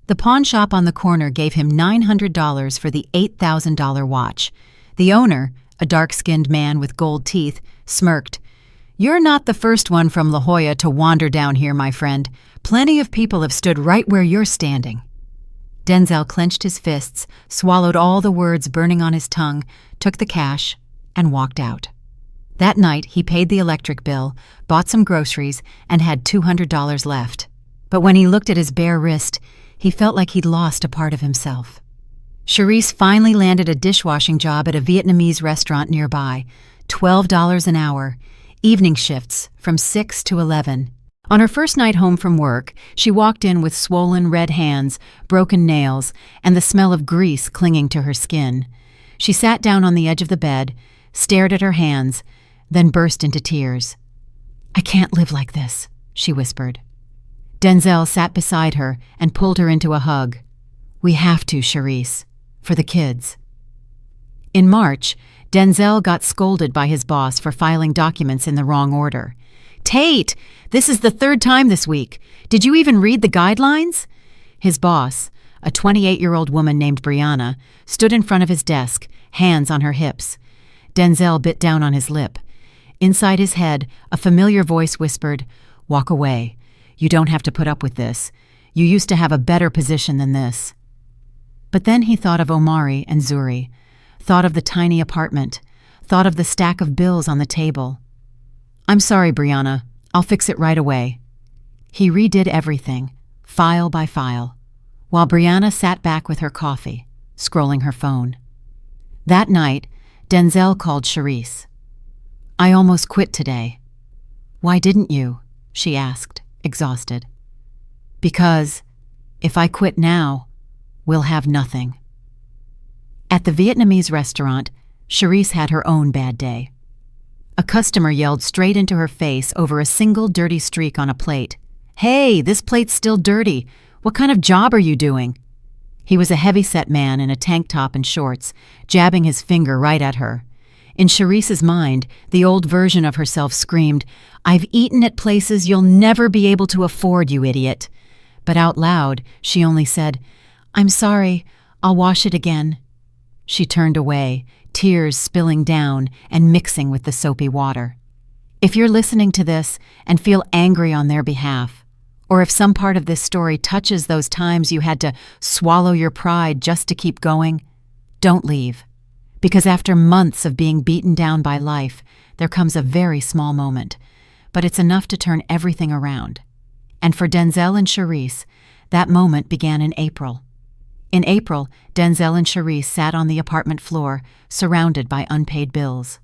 The pawn shop on the corner gave him $900 for the $8,000 watch. The owner, a dark-skinned man with gold teeth, smirked. "You're not the first one from La Jolla to wander down here, my friend. Plenty of people have stood right where you're standing." Denzel clenched his fists, swallowed all the words burning on his tongue, took the cash, and walked out. That night, he paid the electric bill, bought some groceries, and had $200 left. But when he looked at his bare wrist, he felt like he'd lost a part of himself. Charisse finally landed a dishwashing job at a Vietnamese restaurant nearby, $12 an hour, evening shifts from 6 to 11. On her first night home from work, she walked in with swollen red hands, broken nails, and the smell of grease clinging to her skin. She sat down on the edge of the bed, stared at her hands, then burst into tears. "I can't live like this," she whispered. Denzel sat beside her and pulled her into a hug. "We have to, Charisse, for the kids." In March, Denzel got scolded by his boss for filing documents in the wrong order. "Tate, this is the 3rd time this week. Did you even read the guidelines?" His boss, a 28-year-old woman named Brianna, stood in front of his desk, hands on her hips. Denzel bit down on his lip. Inside his head, a familiar voice whispered, "Walk away. You don't have to put up with this. You used to have a better position than this." But then he thought of Omari and Zuri, thought of the tiny apartment, thought of the stack of bills on the table. "I'm sorry, Brianna. I'll fix it right away." He redid everything, file by file, while Brianna sat back with her coffee, scrolling her phone. That night, Denzel called Charisse. "I almost quit today." "Why didn't you?" she asked, exhausted. "Because if I quit now, we'll have nothing." At the Vietnamese restaurant, Charisse had her own bad day. A customer yelled straight into her face over a single dirty streak on a plate. "Hey, this plate's still dirty. What kind of job are you doing?" He was a heavy-set man in a tank top and shorts, jabbing his finger right at her. In Charisse's mind, the old version of herself screamed, "I've eaten at places you'll never be able to afford, you idiot." But out loud, she only said, "I'm sorry, I'll wash it again." She turned away, tears spilling down and mixing with the soapy water. If you're listening to this and feel angry on their behalf, or if some part of this story touches those times you had to swallow your pride just to keep going, don't leave. Because after months of being beaten down by life, there comes a very small moment, but it's enough to turn everything around. And for Denzel and Charisse, that moment began in April. In April, Denzel and Charisse sat on the apartment floor, surrounded by unpaid bills.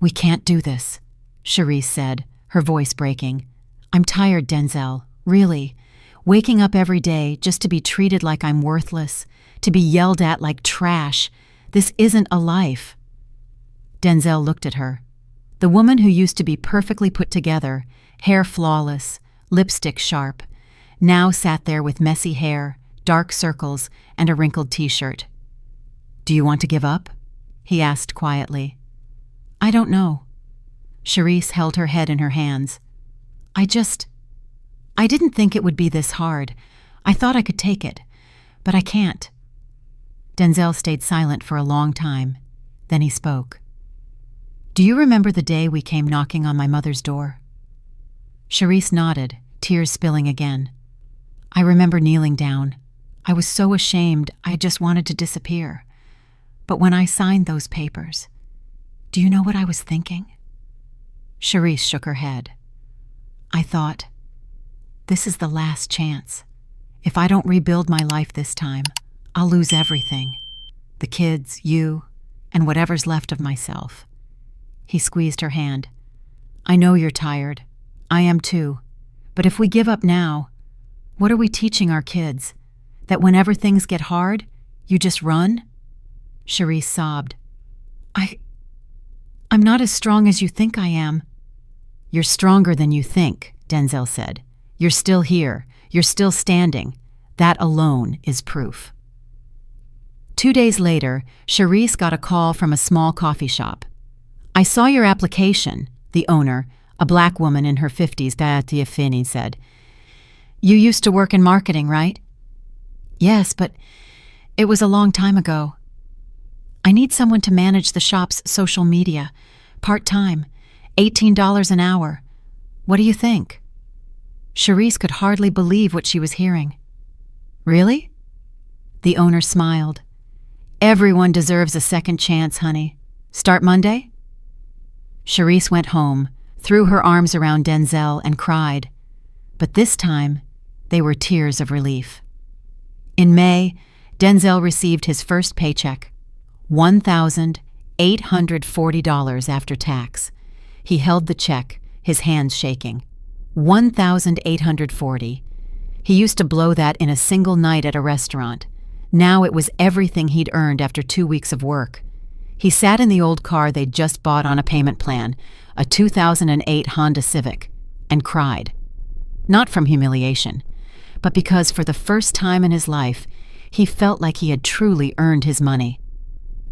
"We can't do this," Charisse said, her voice breaking. "I'm tired, Denzel, really. Waking up every day just to be treated like I'm worthless, to be yelled at like trash. This isn't a life." Denzel looked at her. The woman who used to be perfectly put together, hair flawless, lipstick sharp, now sat there with messy hair, dark circles, and a wrinkled t-shirt. "Do you want to give up?" he asked quietly. "I don't know." Charisse held her head in her hands. I didn't think it would be this hard. I thought I could take it, but I can't." Denzel stayed silent for a long time. Then he spoke. "Do you remember the day we came knocking on my mother's door?" Charisse nodded, tears spilling again. "I remember kneeling down. I was so ashamed I just wanted to disappear. But when I signed those papers, do you know what I was thinking?" Charisse shook her head. "I thought, this is the last chance. If I don't rebuild my life this time, I'll lose everything. The kids, you, and whatever's left of myself." He squeezed her hand. "I know you're tired. I am too. But if we give up now, what are we teaching our kids? That whenever things get hard, you just run?" Charisse sobbed. I'm not as strong as you think I am." "You're stronger than you think," Denzel said. "You're still here. You're still standing. That alone is proof." 2 days later, Charisse got a call from a small coffee shop. "I saw your application," the owner, a black woman in her 50s, Diafini, said. "You used to work in marketing, right?" "Yes, but it was a long time ago. I need someone to manage the shop's social media, part-time, $18 an hour. What do you think?" Charisse could hardly believe what she was hearing. "Really?" The owner smiled. "Everyone deserves a second chance, honey. Start Monday?" Charisse went home, threw her arms around Denzel, and cried. But this time, they were tears of relief. In May, Denzel received his first paycheck, $1,840 after tax. He held the check, his hands shaking. $1,840. He used to blow that in a single night at a restaurant. Now it was everything he'd earned after 2 weeks of work. He sat in the old car they'd just bought on a payment plan, a 2008 Honda Civic, and cried. Not from humiliation, but because for the first time in his life, he felt like he had truly earned his money.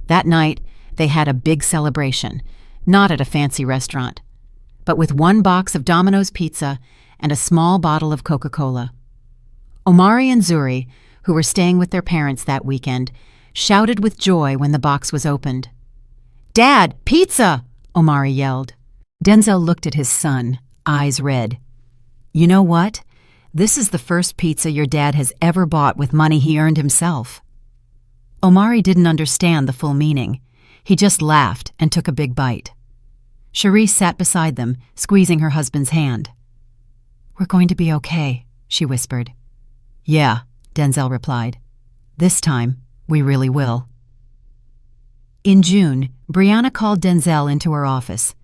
That night, they had a big celebration, not at a fancy restaurant, but with 1 box of Domino's pizza and a small bottle of Coca-Cola. Omari and Zuri, who were staying with their parents that weekend, shouted with joy when the box was opened. "Dad, pizza!" Omari yelled. Denzel looked at his son, eyes red. "You know what? This is the first pizza your dad has ever bought with money he earned himself." Omari didn't understand the full meaning. He just laughed and took a big bite. Charisse sat beside them, squeezing her husband's hand. "We're going to be okay," she whispered. "Yeah," Denzel replied. "This time, we really will." In June, Brianna called Denzel into her office.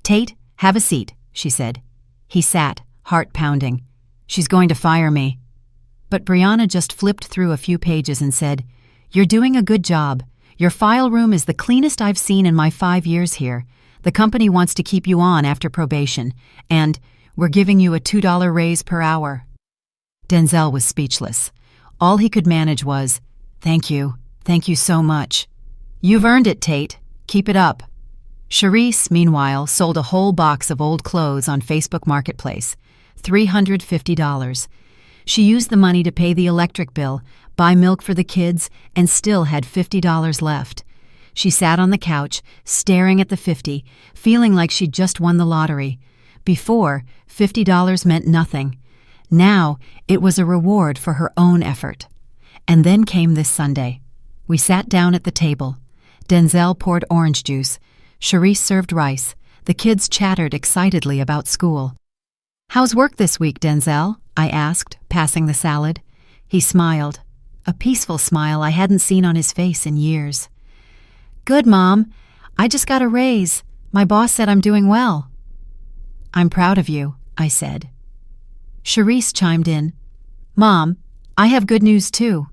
"Tate, have a seat," she said. He sat, heart pounding. "She's going to fire me." But Brianna just flipped through a few pages and said, "You're doing a good job. Your file room is the cleanest I've seen in my 5 years here. The company wants to keep you on after probation, and we're giving you a $2 raise per hour." Denzel was speechless. All he could manage was, Thank you so much." "You've earned it, Tate. Keep it up." Charisse, meanwhile, sold a whole box of old clothes on Facebook Marketplace, $350. She used the money to pay the electric bill, buy milk for the kids, and still had $50 left. She sat on the couch, staring at the 50, feeling like she'd just won the lottery. Before, $50 meant nothing. Now, it was a reward for her own effort. And then came this Sunday. We sat down at the table. Denzel poured orange juice. Charisse served rice. The kids chattered excitedly about school. "How's work this week, Denzel?" I asked, passing the salad. He smiled, a peaceful smile I hadn't seen on his face in years. "Good, Mom. I just got a raise. My boss said I'm doing well." "I'm proud of you," I said. Charisse chimed in. "Mom, I have good news too.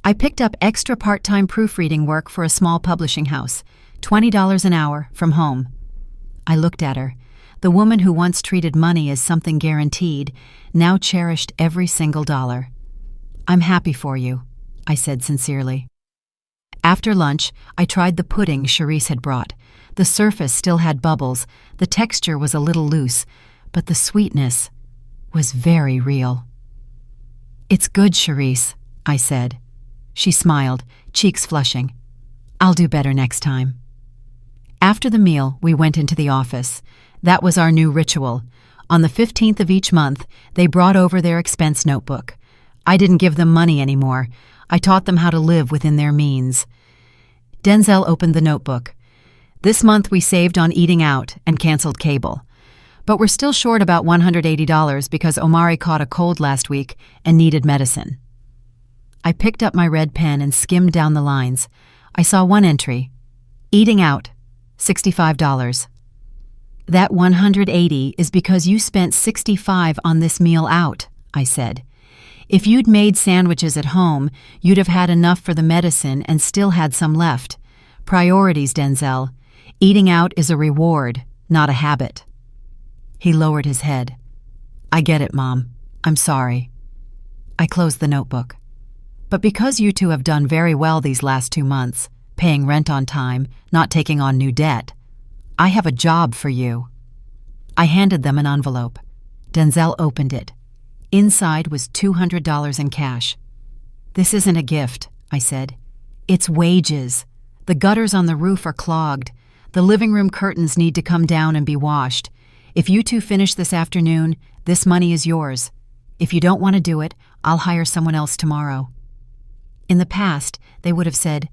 I picked up extra part-time proofreading work for a small publishing house, $20 an hour, from home." I looked at her. The woman who once treated money as something guaranteed now cherished every single dollar. "I'm happy for you," I said sincerely. After lunch, I tried the pudding Charisse had brought. The surface still had bubbles, the texture was a little loose, but the sweetness was very real. "It's good, Charisse," I said. She smiled, cheeks flushing. "I'll do better next time." After the meal, we went into the office. That was our new ritual. On the 15th of each month, they brought over their expense notebook. I didn't give them money anymore. I taught them how to live within their means. Denzel opened the notebook. "This month we saved on eating out and canceled cable. But we're still short about $180 because Omari caught a cold last week and needed medicine." I picked up my red pen and skimmed down the lines. I saw one entry. "Eating out, $65. "That $180 is because you spent $65 on this meal out," I said. "If you'd made sandwiches at home, you'd have had enough for the medicine and still had some left. Priorities, Denzel. Eating out is a reward, not a habit." He lowered his head. "I get it, Mom. I'm sorry." I closed the notebook. "But because you two have done very well these last 2 months, paying rent on time, not taking on new debt, I have a job for you." I handed them an envelope. Denzel opened it. Inside was $200 in cash. "This isn't a gift," I said. "It's wages. The gutters on the roof are clogged. The living room curtains need to come down and be washed. If you two finish this afternoon, this money is yours. If you don't want to do it, I'll hire someone else tomorrow." In the past, they would have said,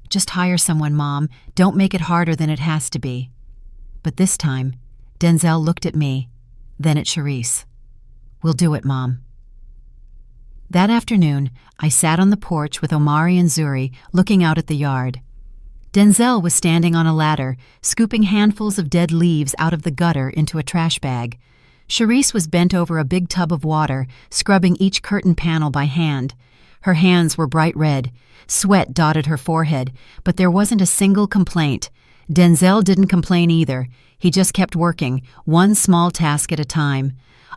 "Just hire someone, Mom. Don't make it harder than it has to be." But this time, Denzel looked at me, then at Charisse. "We'll do it, Mom." That afternoon, I sat on the porch with Omari and Zuri looking out at the yard. Denzel was standing on a ladder, scooping handfuls of dead leaves out of the gutter into a trash bag. Charisse was bent over a big tub of water, scrubbing each curtain panel by hand. Her hands were bright red. Sweat dotted her forehead, but there wasn't a single complaint. Denzel didn't complain either. He just kept working, one small task at a time.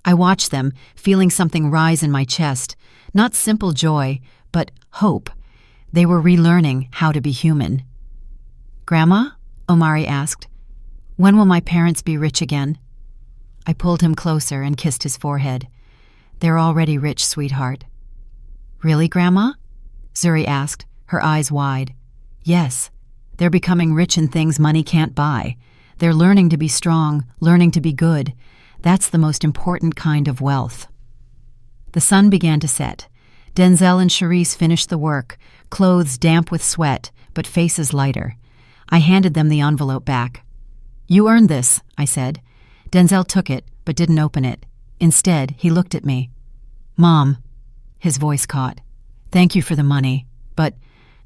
I watched them, feeling something rise in my chest. Not simple joy, but hope. They were relearning how to be human. "Grandma?" Omari asked. "When will my parents be rich again?" I pulled him closer and kissed his forehead. "They're already rich, sweetheart." "Really, Grandma?" Zuri asked, her eyes wide. "Yes. They're becoming rich in things money can't buy. They're learning to be strong, learning to be good. That's the most important kind of wealth." The sun began to set. Denzel and Charisse finished the work, clothes damp with sweat, but faces lighter. I handed them the envelope back. "You earned this," I said. Denzel took it, but didn't open it. Instead, he looked at me. "Mom," his voice caught. "Thank you for the money, but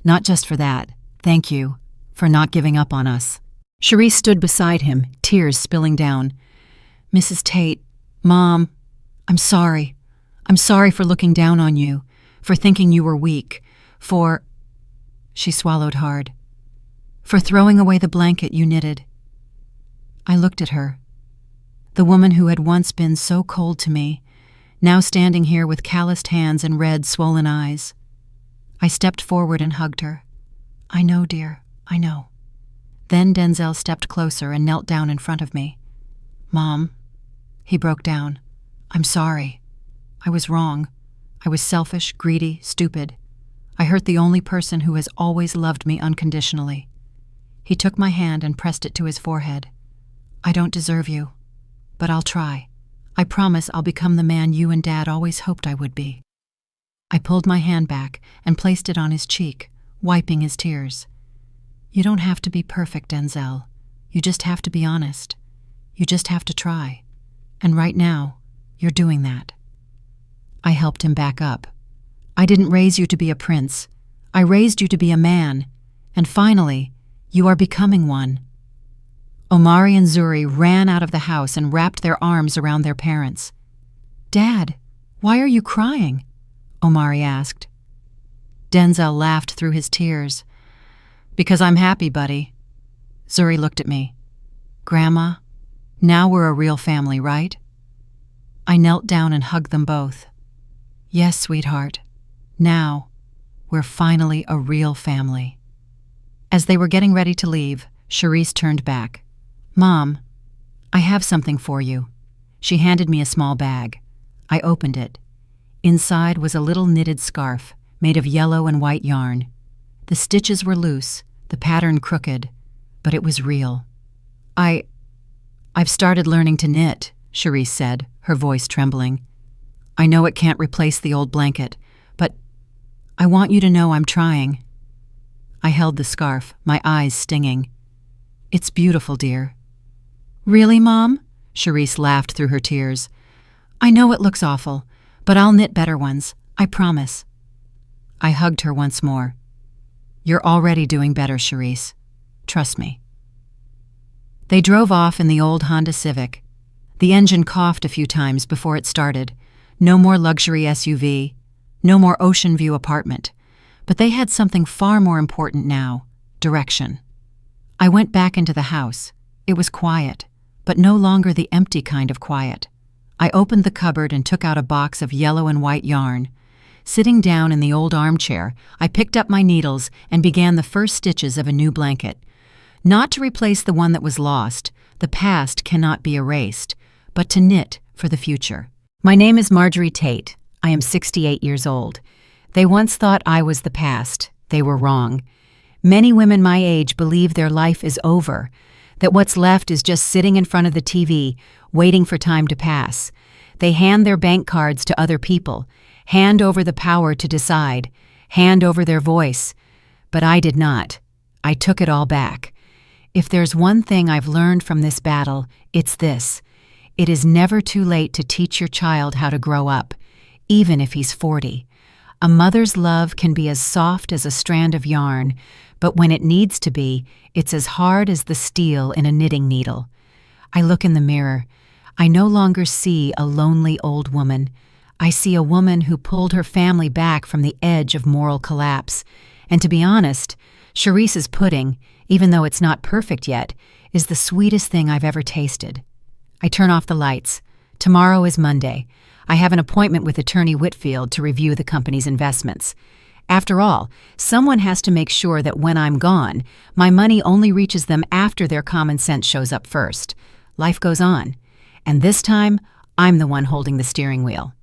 not just for that. Thank you for not giving up on us." Charisse stood beside him, tears spilling down. "Mrs. Tate, Mom, I'm sorry. I'm sorry for looking down on you, for thinking you were weak, for—" She swallowed hard. "For throwing away the blanket you knitted." I looked at her. The woman who had once been so cold to me, now standing here with calloused hands and red, swollen eyes. I stepped forward and hugged her. "I know, dear, I know." Then Denzel stepped closer and knelt down in front of me. "Mom," he broke down, "I'm sorry. I was wrong. I was selfish, greedy, stupid. I hurt the only person who has always loved me unconditionally." He took my hand and pressed it to his forehead. "I don't deserve you, but I'll try. I promise I'll become the man you and Dad always hoped I would be." I pulled my hand back and placed it on his cheek, wiping his tears. "You don't have to be perfect, Denzel. You just have to be honest. You just have to try. And right now, you're doing that." I helped him back up. "I didn't raise you to be a prince. I raised you to be a man. And finally, you are becoming one." Omari and Zuri ran out of the house and wrapped their arms around their parents. "Dad, why are you crying?" Omari asked. Denzel laughed through his tears. "Because I'm happy, buddy." Zuri looked at me. "Grandma, now we're a real family, right?" I knelt down and hugged them both. "Yes, sweetheart. Now, we're finally a real family." As they were getting ready to leave, Charisse turned back. "Mom, I have something for you." She handed me a small bag. I opened it. Inside was a little knitted scarf made of yellow and white yarn. The stitches were loose, the pattern crooked, but it was real. I've started learning to knit," Charisse said, her voice trembling. "I know it can't replace the old blanket, but I want you to know I'm trying." I held the scarf, my eyes stinging. "It's beautiful, dear." "Really, Mom?" Charisse laughed through her tears. "I know it looks awful, but I'll knit better ones, I promise." I hugged her once more. "You're already doing better, Charisse. Trust me." They drove off in the old Honda Civic. The engine coughed a few times before it started. No more luxury SUV, no more ocean view apartment. But they had something far more important now: direction. I went back into the house. It was quiet, but no longer the empty kind of quiet. I opened the cupboard and took out a box of yellow and white yarn. Sitting down in the old armchair, I picked up my needles and began the first stitches of a new blanket. Not to replace the one that was lost, the past cannot be erased, but to knit for the future. My name is Marjorie Tate. I am 68 years old. They once thought I was the past. They were wrong. Many women my age believe their life is over, that what's left is just sitting in front of the TV, waiting for time to pass. They hand their bank cards to other people, hand over the power to decide, hand over their voice. But I did not. I took it all back. If there's one thing I've learned from this battle, it's this: it is never too late to teach your child how to grow up, even if he's 40. A mother's love can be as soft as a strand of yarn, but when it needs to be, it's as hard as the steel in a knitting needle. I look in the mirror. I no longer see a lonely old woman. I see a woman who pulled her family back from the edge of moral collapse. And to be honest, Charisse's pudding, even though it's not perfect yet, is the sweetest thing I've ever tasted. I turn off the lights. Tomorrow is Monday. I have an appointment with Attorney Whitfield to review the company's investments. After all, someone has to make sure that when I'm gone, my money only reaches them after their common sense shows up first. Life goes on. And this time, I'm the one holding the steering wheel.